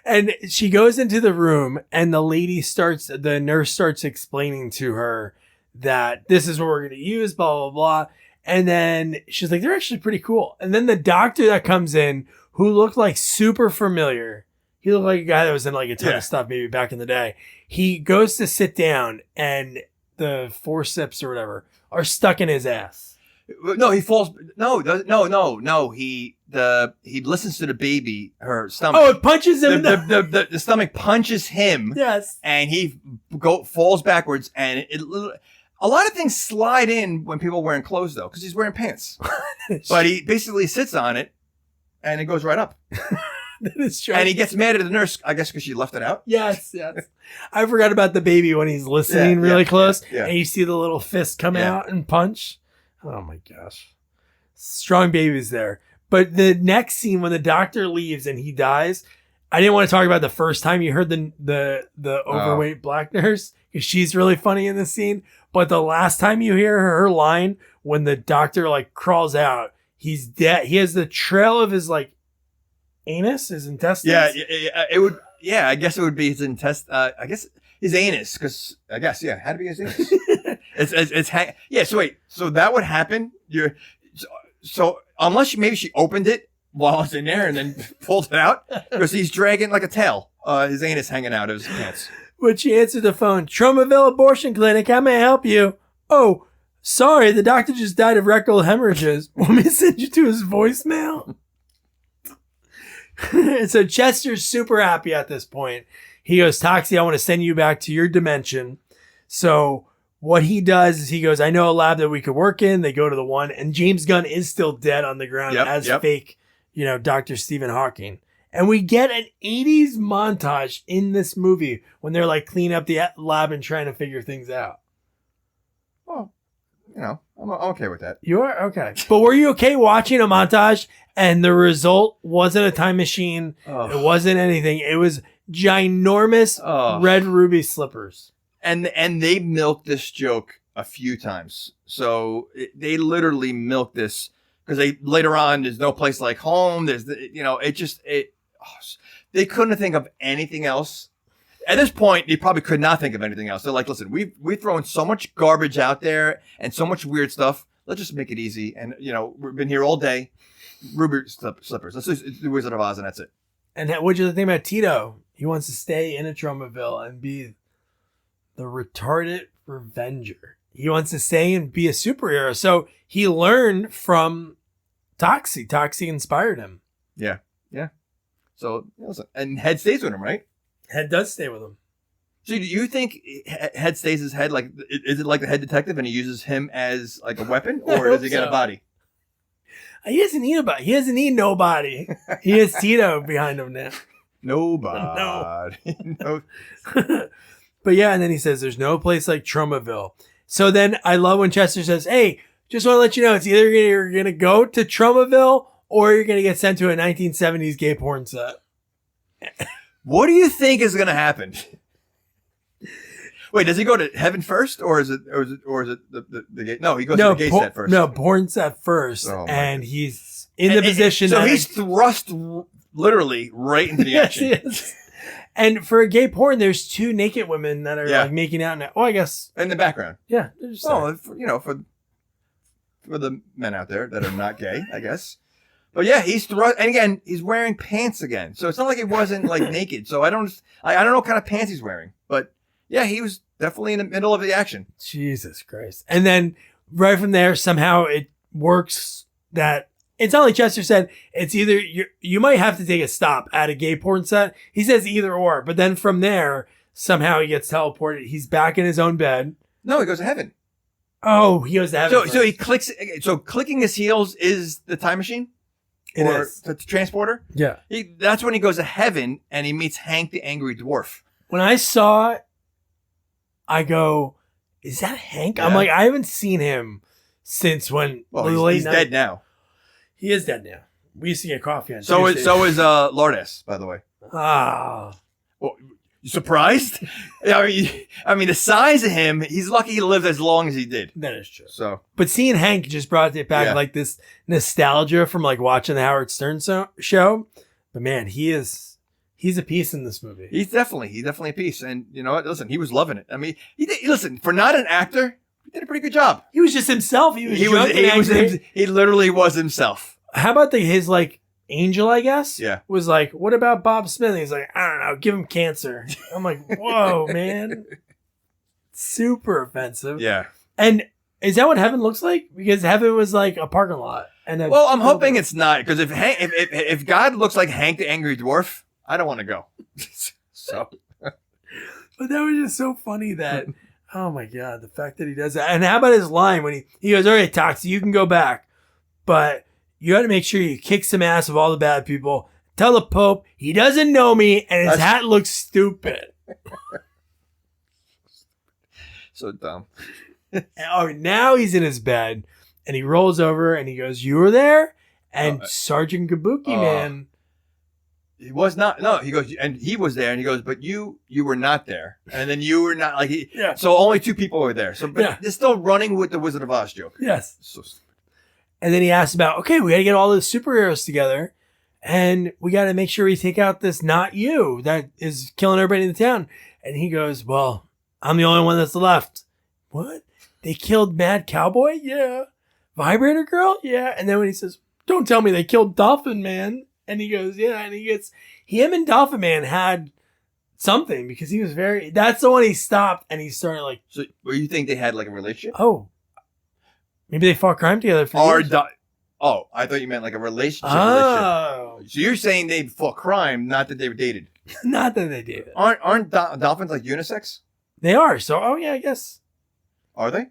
And she goes into the room, and the nurse starts explaining to her that this is what we're going to use, blah, blah, blah. And then she's like, they're actually pretty cool. And then the doctor that comes in, who looked like super familiar, he looked like a guy that was in like a ton of stuff maybe back in the day. He goes to sit down, and the forceps or whatever are stuck in his ass. No, he falls. No. He listens to the baby, her stomach. Oh, it punches him. The stomach punches him. Yes, and he falls backwards, and a lot of things slide in when people are wearing clothes though, because he's wearing pants. But he basically sits on it, and it goes right up. That is true. And he gets mad at the nurse, I guess, because she left it out. Yes. I forgot about the baby when he's listening really close, and you see the little fist come out and punch. Oh my gosh. Strong babies there. But the next scene when the doctor leaves and he dies, I didn't want to talk about the first time you heard the overweight black nurse, because she's really funny in this scene. But the last time you hear her line, when the doctor like crawls out, he's dead. He has the trail of his like anus, his intestines. It would. Yeah, I guess it would be his I guess his anus, because I guess had to be his anus. So wait, so that would happen. So unless she opened it while it's in there and then pulled it out, because he's dragging like a tail, his anus hanging out of his pants. When she answered the phone, Tromaville Abortion Clinic, how may I help you? Oh, sorry, the doctor just died of rectal hemorrhages. Want me to send you to his voicemail? So Chester's super happy at this point. He goes, Toxie, I want to send you back to your dimension. So what he does is he goes, I know a lab that we could work in. They go to the one, and James Gunn is still dead on the ground as fake, Dr. Stephen Hawking. And we get an 80s montage in this movie when they're like cleaning up the lab and trying to figure things out. Well, I'm okay with that. You are? Okay. But were you okay watching a montage and the result wasn't a time machine? It wasn't anything. It was ginormous red ruby slippers. And they milked this joke a few times. So they literally milked this, because later on, there's no place like home. There's, they couldn't think of anything else. At this point, they probably could not think of anything else. They're like, listen, we've thrown so much garbage out there and so much weird stuff. Let's just make it easy. And, we've been here all day. Ruby slippers. Let's just do Wizard of Oz, and that's it. And what'd you think about Tito? He wants to stay in a Tromaville and be the retarded revenger. He wants to stay and be a superhero. So he learned from Toxie. Toxie inspired him. Yeah. So, listen, and Head stays with him, right? Head does stay with him. So do you think Head stays his head? Like, is it like the head detective and he uses him as like a weapon, or does he get a body? He doesn't need a body. He doesn't need nobody. He has Tito behind him now. Nobody. No. But yeah, and then he says there's no place like Tromaville. So then I love when Chester says, hey, just want to let you know, it's either you're going to go to Tromaville or you're going to get sent to a 1970s gay porn set. What do you think is going to happen? Wait, does he go to heaven first, or is it the gate? No, he goes to the gay set first. No, porn set first, and he's in the position. So he's thrust literally right into the action. Yes. And for a gay porn, there's two naked women that are like making out now. Oh, I guess in the background. Yeah. For the men out there that are not gay, I guess. But yeah, he's thrust, and again, he's wearing pants again. So it's not like it wasn't like naked. So I don't know what kind of pants he's wearing, but yeah, he was definitely in the middle of the action. Jesus Christ. And then right from there, somehow it works that it's not like Chester said, it's either you might have to take a stop at a gay porn set. He says either or, but then from there, somehow he gets teleported. He's back in his own bed. No, he goes to heaven. Oh, he goes to heaven. So he clicks. So clicking his heels is the time machine? It is. The transporter? Yeah. That's when he goes to heaven and he meets Hank the Angry Dwarf. When I saw it, I go, is that Hank? Yeah. I'm like, I haven't seen him since when. Well, the late he's night- dead now. He is dead now. We used to get coffee on So Tuesdays. is Lourdes, by the way. Ah. Well, you surprised? I mean, the size of him, he's lucky he lived as long as he did. That is true. So But seeing Hank just brought it back, Yeah. like this nostalgia from like watching the Howard Stern show. But man, he's a piece in this movie. he's definitely a piece. And you know what? Listen, he was loving it. I mean, listen, for not an actor, he did a pretty good job. He was just himself. He was drunk and angry. He literally was himself. How about his like angel, I guess? Yeah. Was like, what about Bob Smith? He's like, I don't know, give him cancer. I'm like, whoa, man. Super offensive. Yeah. And is that what heaven looks like? Because heaven was like a parking lot. Well, I'm hoping it's not, because if God looks like Hank the Angry Dwarf, I don't want to go. So, But that was just so funny that, oh my God, the fact that he does that. And how about his line when he goes, all right, Toxie, you can go back, but you got to make sure you kick some ass of all the bad people. Tell the Pope he doesn't know me and his hat looks stupid. so dumb. Oh, now he's in his bed and he rolls over and he goes, you were there? And Oh, Sergeant Kabukiman. He was not. No, he goes, and he was there, and he goes, but you were not there, and then you were not Yeah. So only 2 people were there. So, but Yeah. they're still running with the Wizard of Oz joke. Yes. So stupid. And then he asks about, okay, we got to get all the superheroes together and we got to make sure we take out this not you that is killing everybody in the town. And he goes, well, I'm the only one that's left. What? They killed Mad Cowboy? Yeah. Vibrator Girl? Yeah. And then when he says, don't tell me they killed Dolphin Man. And he goes, yeah. And him and Dolphin Man had something because he was that's the one he stopped and he started like, So, well, you think they had like a relationship? oh, maybe they fought crime together for Or years. oh, I thought you meant like a relationship. Oh, So you're saying they fought crime, not that they were dated. not that they did it. Aren't dolphins like unisex? They are. So, oh yeah, I guess. Are they?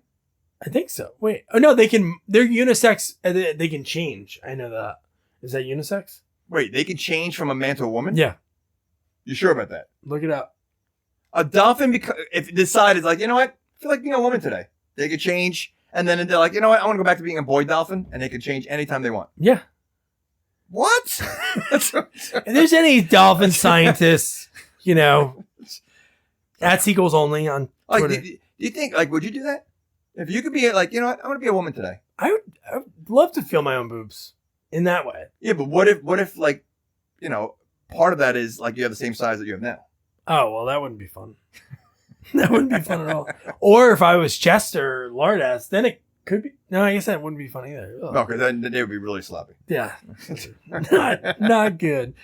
I think so. Wait. Oh no, they're unisex. And they can change. I know that. Is that unisex? Wait, they can change from a man to a woman? Yeah. You sure about that? Look it up. A dolphin, if it decided, like, you know what? I feel like being a woman today. They could change. And then they're like, you know what? I want to go back to being a boy dolphin. And they can change anytime they want. Yeah. What? If there's any dolphin scientists, at Sequels Only on Like, Twitter. do you think, like, would you do that? If you could be like, you know what? I want to be a woman today. I would love to feel my own boobs in that way. Yeah, but what if like, part of that is like you have the same size that you have now. Oh, well, that wouldn't be fun. That wouldn't be fun at all. Or if I was Chester or Lardass, then it could be. No, I guess that wouldn't be fun either. Ugh. No, because then they would be really sloppy. Yeah. not good.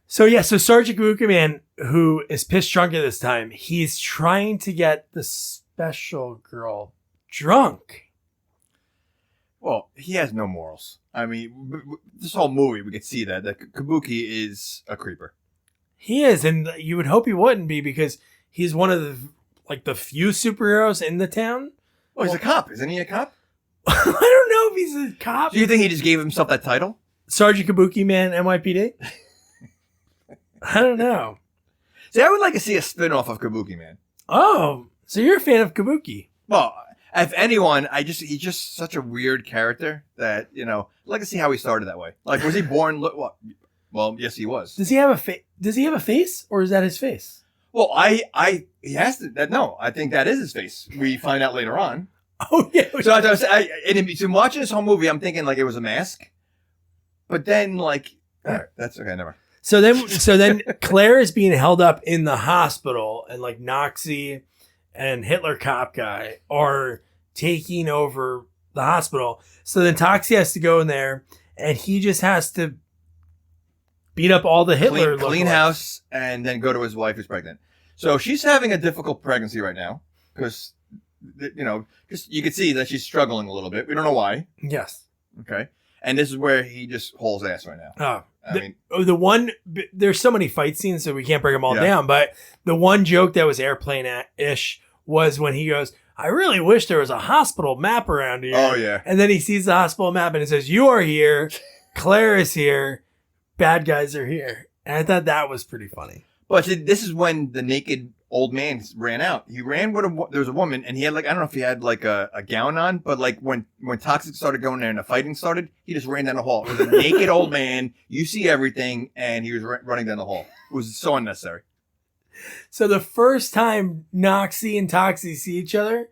So Sergeant Kabukiman, who is pissed drunk at this time, he's trying to get the special girl drunk. Well, he has no morals. I mean, this whole movie, we could see that Kabuki is a creeper. He is, and you would hope he wouldn't be because he's one of the few superheroes in the town. Well, he's a cop. Isn't he a cop? I don't know if he's a cop. Do you think he just gave himself that title? Sergeant Kabukiman N.Y.P.D? I don't know. See, I would like to see a spin-off of Kabukiman. Oh, so you're a fan of Kabuki. Well, if anyone, he's just such a weird character that, I'd like to see how he started that way. Like, was he born, well, yes, he was. Does he have a face? Does he have a face, or is that his face? Well, he has to, no, I think that is his face. We find out later on. Oh yeah. So in watching this whole movie, I'm thinking like it was a mask. But then like, all right, that's okay, never. So then Claire is being held up in the hospital, and like Noxie and Hitler Cop Guy are taking over the hospital. So then Toxie has to go in there, and he just has to beat up all the Hitler clean lookalikes. house, and then go to his wife who's pregnant. So she's having a difficult pregnancy right now because, just you can see that she's struggling a little bit. We don't know why. Yes. Okay. And this is where he just hauls ass right now. There's so many fight scenes, so we can't break them all Yeah. down. But the one joke that was airplane-ish was when he goes, I really wish there was a hospital map around here. Oh, yeah. And then he sees the hospital map and it says, you are here. Claire is here. Bad guys are here. And I thought that was pretty funny. But see, this is when the naked old man ran out. He ran with there was a woman, and he had like, I don't know if he had like a gown on, but like when Toxic started going there and the fighting started, he just ran down the hall. It was a naked old man. You see everything, and he was running down the hall. It was so unnecessary. So the first time Noxie and Toxie see each other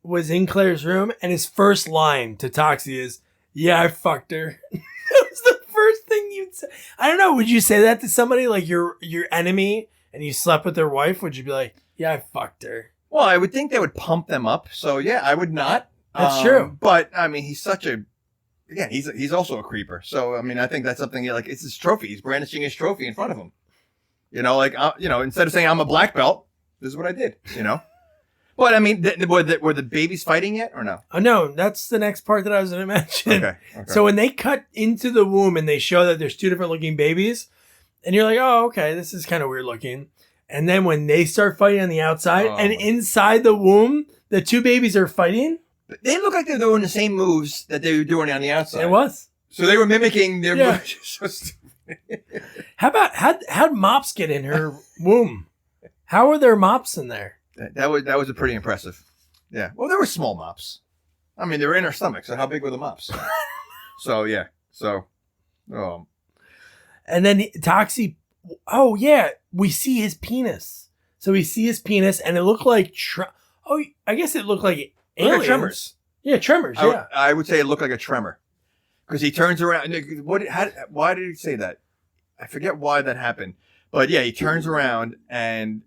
was in Claire's room, and his first line to Toxie is, "Yeah, I fucked her." That was the first thing you'd say. I don't know. Would you say that to somebody like your enemy? And you slept with their wife, would you be like, yeah, I fucked her? Well, I would think they would pump them up. So, yeah, I would not. That's true. But, I mean, he's such a... Again, he's also a creeper. So, I mean, I think that's something, like, it's his trophy. He's brandishing his trophy in front of him. You know, like, instead of saying I'm a black belt, this is what I did, you know? But, I mean, were the babies fighting yet or no? Oh, no, that's the next part that I was going to mention. Okay. So, when they cut into the womb and they show that there's two different looking babies... And you're like, oh, okay, this is kind of weird looking. And then when they start fighting on the outside and inside the womb, the two babies are fighting. They look like they're doing the same moves that they were doing on the outside. It was. So they were mimicking their moves. So stupid. How about, how'd mops get in her womb? How were there mops in there? That was a pretty impressive. Yeah. Well, there were small mops. I mean, they were in her stomach. So how big were the mops? So, yeah. So, And then Toxie, oh yeah, we see his penis. So we see his penis, and it looked like, I guess it looked like aliens. Like tremors. Yeah, tremors, yeah. I would say it looked like a tremor. Because he turns around. Why did he say that? I forget why that happened. But yeah, he turns around and...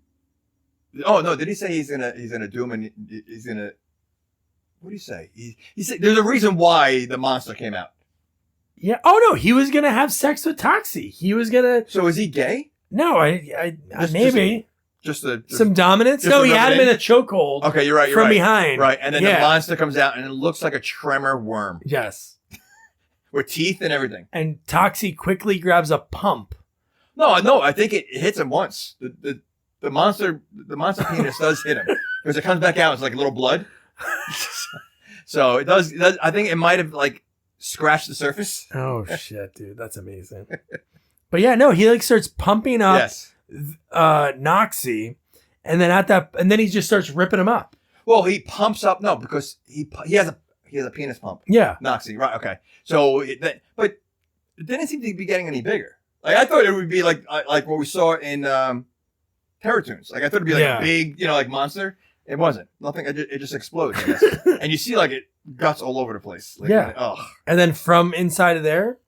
Oh, no, did he say he's gonna do him and he's gonna... What did he say? He said there's a reason why the monster came out. Yeah. Oh no, he was gonna have sex with Toxie. He was gonna. So is he gay? No, maybe just some dominance. No, he had him in a chokehold. Okay, you're right. From behind, right? And then the monster comes out, and it looks like a tremor worm. Yes, with teeth and everything. And Toxie quickly grabs a pump. No, I think it hits him once. The monster penis does hit him because it comes back out. It's like a little blood. So it does. I think it might have like scratched the surface. Oh shit, dude, that's amazing. But yeah, no, he like starts pumping up Noxie, and then he just starts ripping him up. Well, he pumps up because he has a penis pump. Yeah, Noxie, right? Okay, so but it didn't seem to be getting any bigger. Like I thought it would be like what we saw in Terror Toons. Like I thought it'd be like a big, like monster. It wasn't. Nothing. It just explodes. I guess. And you see like it guts all over the place. Like, And then from inside of there,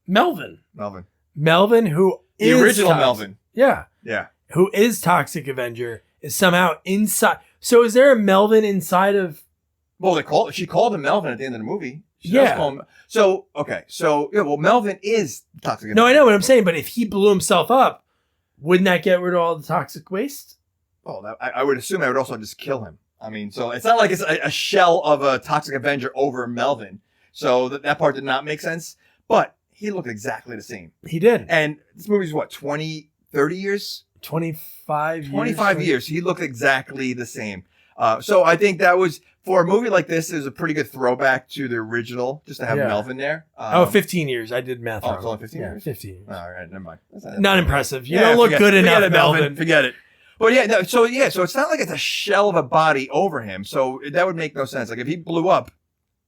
Melvin, who the is original Toxic. Melvin. Yeah. Who is Toxic Avenger is somehow inside. So is there a Melvin inside of? Well, she called him Melvin at the end of the movie. Well, Melvin is Toxic Avenger. No, I know what I'm saying, but if he blew himself up, wouldn't that get rid of all the toxic waste? Oh, I would assume I would also just kill him. I mean, so it's not like it's a shell of a Toxic Avenger over Melvin. So that part did not make sense. But he looked exactly the same. He did. And this movie's what, 30 years? 25 years. 25 years. He looked exactly the same. So I think that was, for a movie like this, it was a pretty good throwback to the original, just to have Melvin there. 15 years. I did math wrong. It's only 15 years? 15 years. All right, never mind. Not impressive. You don't look good enough, Melvin. Forget it. But so it's not like it's a shell of a body over him. So that would make no sense. Like if he blew up,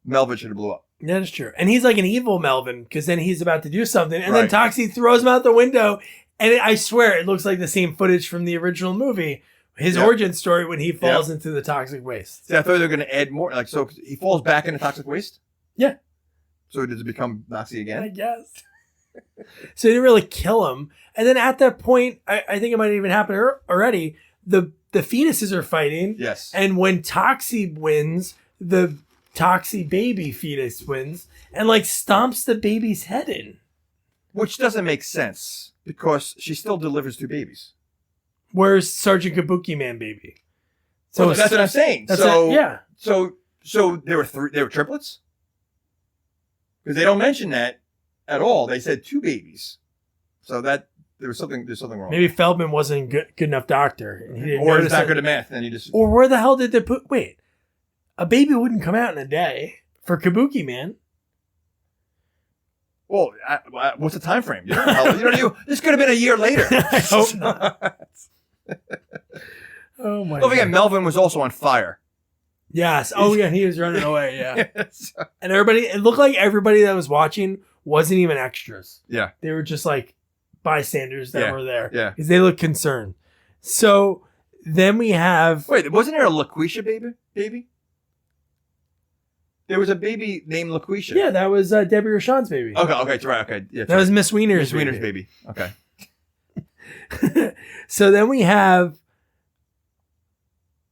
Melvin should have blew up. That is true. And he's like an evil Melvin because then he's about to do something. And then Toxie throws him out the window. And I swear it looks like the same footage from the original movie. His origin story when he falls into the toxic waste. See, I thought they were going to add more. Like, so he falls back into toxic waste? Yeah. So does it become Noxie again? I guess. So he didn't really kill him. And then at that point, I think it might have even happened already. The fetuses are fighting. Yes. And when Toxie wins, the Toxie baby fetus wins and like stomps the baby's head in. Which doesn't make sense because she still delivers two babies. Where's Sergeant Kabukiman baby? So that's what I'm saying. So there were triplets? Because they don't mention that at all. They said two babies. So that there's something wrong. Maybe Feldman wasn't a good enough doctor. And he didn't or he's not good at math and he just or where the hell did they put a baby wouldn't come out in a day for Kabukiman. Well, what's the time frame? This could have been a year later. I hope not. Oh my Don't forget, God. Melvin was also on fire. Yes. Oh yeah, he was running away. Yeah. Yes. And everybody, it looked like everybody that was watching wasn't even extras. Yeah. They were just like bystanders that were there. Yeah. Because they looked concerned. So then we have. Wait, wasn't there a LaQuisha baby? There was a baby named LaQuisha. Yeah, that was Debbie Rochon's baby. Okay, that's right. Okay. Yeah, That was Miss Wiener's Miss Wiener's baby. Okay. So then we have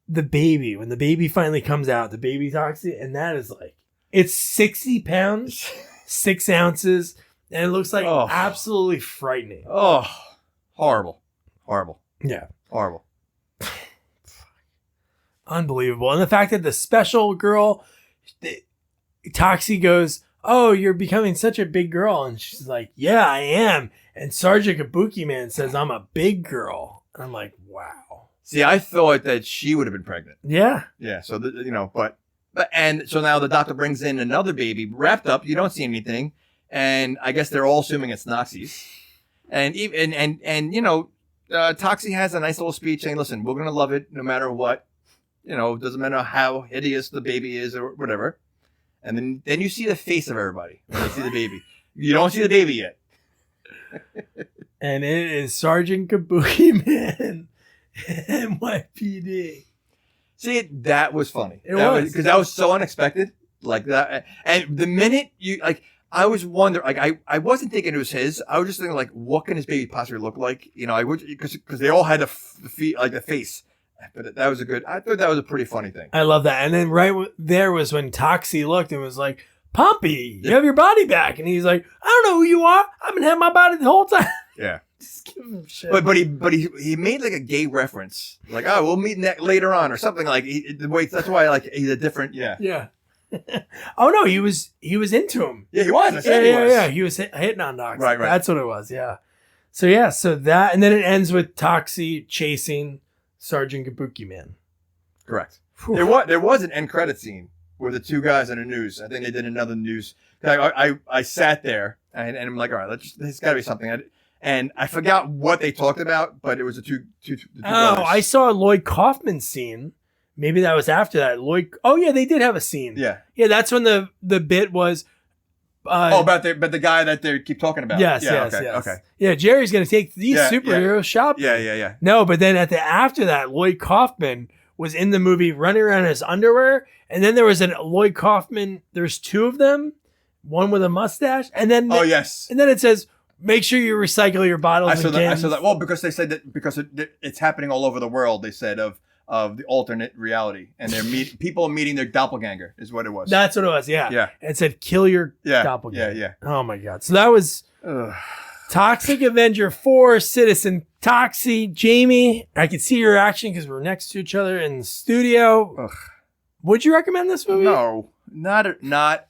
the baby. When the baby finally comes out, the baby Toxie, and that is like, it's 60 pounds, 6 ounces, and it looks like absolutely frightening. Oh, horrible. Yeah. Horrible. Unbelievable. And the fact that the special girl, Toxie goes, "Oh, you're becoming such a big girl." And she's like, "Yeah, I am." And Sergeant Kabukiman says, "I'm a big girl." And I'm like, wow. See, I thought that she would have been pregnant. Yeah. Yeah. So, but and so now the doctor brings in another baby wrapped up. You don't see anything. And I guess they're all assuming it's Noxie's. And even, Toxie has a nice little speech saying, "Listen, we're going to love it no matter what. It doesn't matter how hideous the baby is or whatever." And then you see the face of everybody when you see the baby. You don't see the baby yet. And it is Sergeant Kabukiman N.Y.P.D. See, that was funny. It was. Because that was so unexpected. Like that. And the minute I was wondering, I wasn't thinking it was his. I was just thinking, like, what can his baby possibly look like? I would, because they all had the face. But I thought that was a pretty funny thing. I love that. And then there was when Toxie looked and was like, "Pompey, you have your body back." And he's like, "I don't know who you are. I've been having my body the whole time." Yeah. Just give him shit. But he made like a gay reference. Like, "Oh, we'll meet later on," or something like that's why he's a different, Yeah. Oh no, he was into him. Yeah, he was. I said he was. Yeah. He was hitting on Toxie. Right. That's what it was. Yeah. So that, and then it ends with Toxie chasing Sergeant Kabukiman. Correct. There was an end credit scene with the two guys on the news. I think they did another news. I sat there and I'm like, all right, there's got to be something. And I forgot what they talked about, but it was the two brothers. I saw a Lloyd Kaufman scene. Maybe that was after that. They did have a scene. Yeah. Yeah, that's when the bit was. About the guy that they keep talking about. Yes. Okay. Yeah, Jerry's gonna take these superheroes shopping. Yeah. No, but then after that, Lloyd Kaufman was in the movie running around in his underwear, and then there was a Lloyd Kaufman. There's two of them, one with a mustache, and then yes, and then it says, "Make sure you recycle your bottles." I saw that. Well, because they said that because it's happening all over the world. They said of the alternate reality, and people are meeting their doppelganger is what it was. That's what it was. Yeah. Yeah. It said, "Kill your doppelganger." Yeah. Oh my God. So that was Toxic Avenger 4, Citizen Toxie, Jamie. I can see your reaction because we're next to each other in the studio. Ugh. Would you recommend this movie? No, not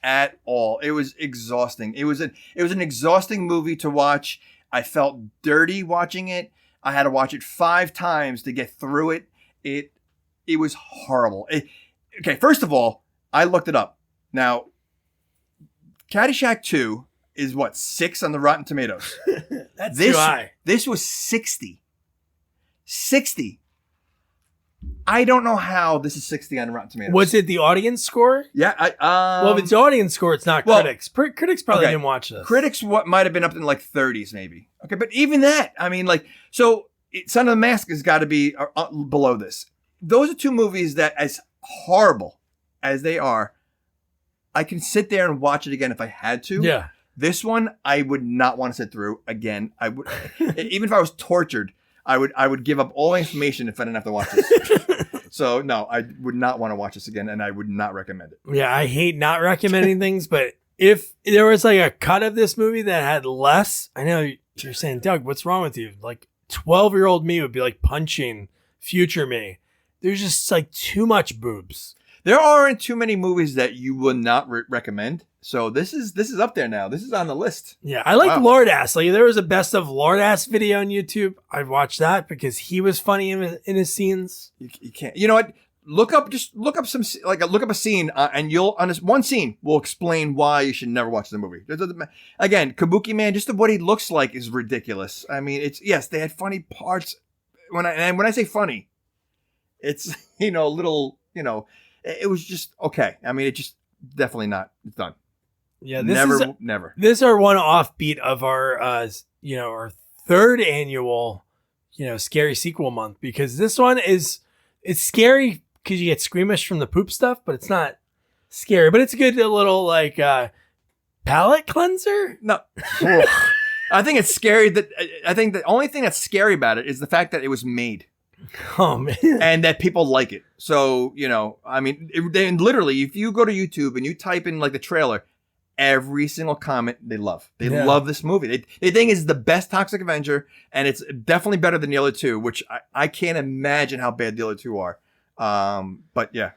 at all. It was exhausting. It was an exhausting movie to watch. I felt dirty watching it. I had to watch it 5 times to get through it. It was horrible. Okay, first of all, I looked it up. Now, Caddyshack 2 is 6 on the Rotten Tomatoes. That's too high. This was 60. 60. I don't know how this is 60 on Rotten Tomatoes. Was it the audience score? Yeah. Well, if it's the audience score, it's not critics. Critics probably didn't watch this. Critics might have been up in 30s maybe. Okay, but even that, I mean, Son of the Mask has got to be below this. Those are 2 movies that, as horrible as they are, I can sit there and watch it again if I had to. Yeah. This one, I would not want to sit through again. I would, even if I was tortured, I would give up all information if I didn't have to watch this. So no, I would not want to watch this again, and I would not recommend it. Yeah, I hate not recommending things, but if there was a cut of this movie that had less, I know you're saying, "Doug, what's wrong with you?" 12-year-old me would be punching future me. There's just too much boobs. There aren't too many movies that you would not recommend. So this is up there now. This is on the list. Yeah, I like Lord Ass. There was a best of Lord Ass video on YouTube. I'd watch that because he was funny in his scenes. You can't. You know what? Look up a scene, and on this one scene will explain why you should never watch the movie. Again, Kabukiman, just what he looks like is ridiculous. I mean, they had funny parts. When I say funny, It's, you know, a little, you know, it was just okay. I mean, it just definitely not. It's done. Yeah, Never. This is our one offbeat of our, you know, our third annual, you know, scary sequel month, because this one it's scary because you get squeamish from the poop stuff, but it's not scary, but it's a good little like palate cleanser. No. I think it's scary I think the only thing that's scary about it is the fact that it was made. Oh man. And that people like it. So, you know, I mean, literally, if you go to YouTube and you type in like the trailer, every single comment they love. They love this movie. They think it's the best Toxic Avenger, and it's definitely better than the other two, which I can't imagine how bad the other two are. But yeah.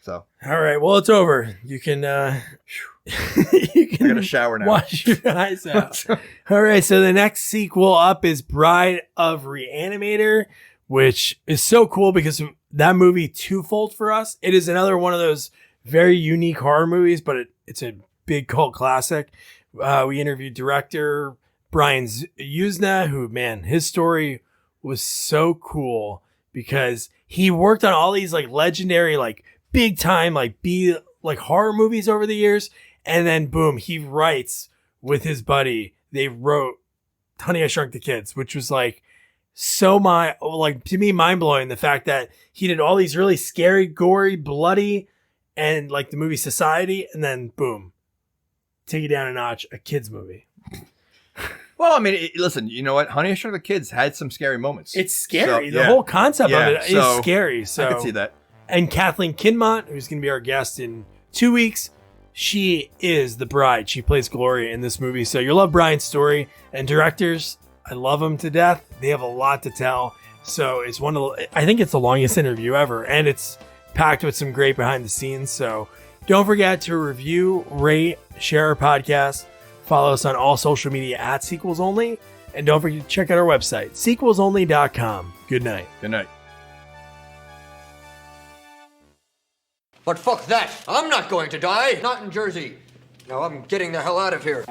So. All right. Well, it's over. You can you can I got a shower now. Wash your eyes out. All right. So the next sequel up is Bride of Reanimator, which is so cool because that movie twofold for us. It is another one of those very unique horror movies, but it's a big cult classic. We interviewed director Brian Usna, who, man, his story was so cool because he worked on all these like legendary, like big time, like horror movies over the years. And then boom, he writes with his buddy. They wrote Honey, I Shrunk the Kids, which was like so to me, mind blowing. The fact that he did all these really scary, gory, bloody, and like the movie Society. And then boom, take it down a notch, a kid's movie. Well, I mean, listen, you know what? Honey, I Shrunk the Kids had some scary moments. It's scary. So, the whole concept of it is scary. So I can see that. And Kathleen Kinmont, who's going to be our guest in 2 weeks, she is the bride. She plays Gloria in this movie. So you'll love Brian's story. And directors, I love them to death. They have a lot to tell. So it's I think it's the longest interview ever. And it's packed with some great behind the scenes. So don't forget to review, rate, share our podcast. Follow us on all social media at Sequels Only. And don't forget to check out our website, sequelsonly.com. Good night. Good night. But fuck that. I'm not going to die. Not in Jersey. No, I'm getting the hell out of here.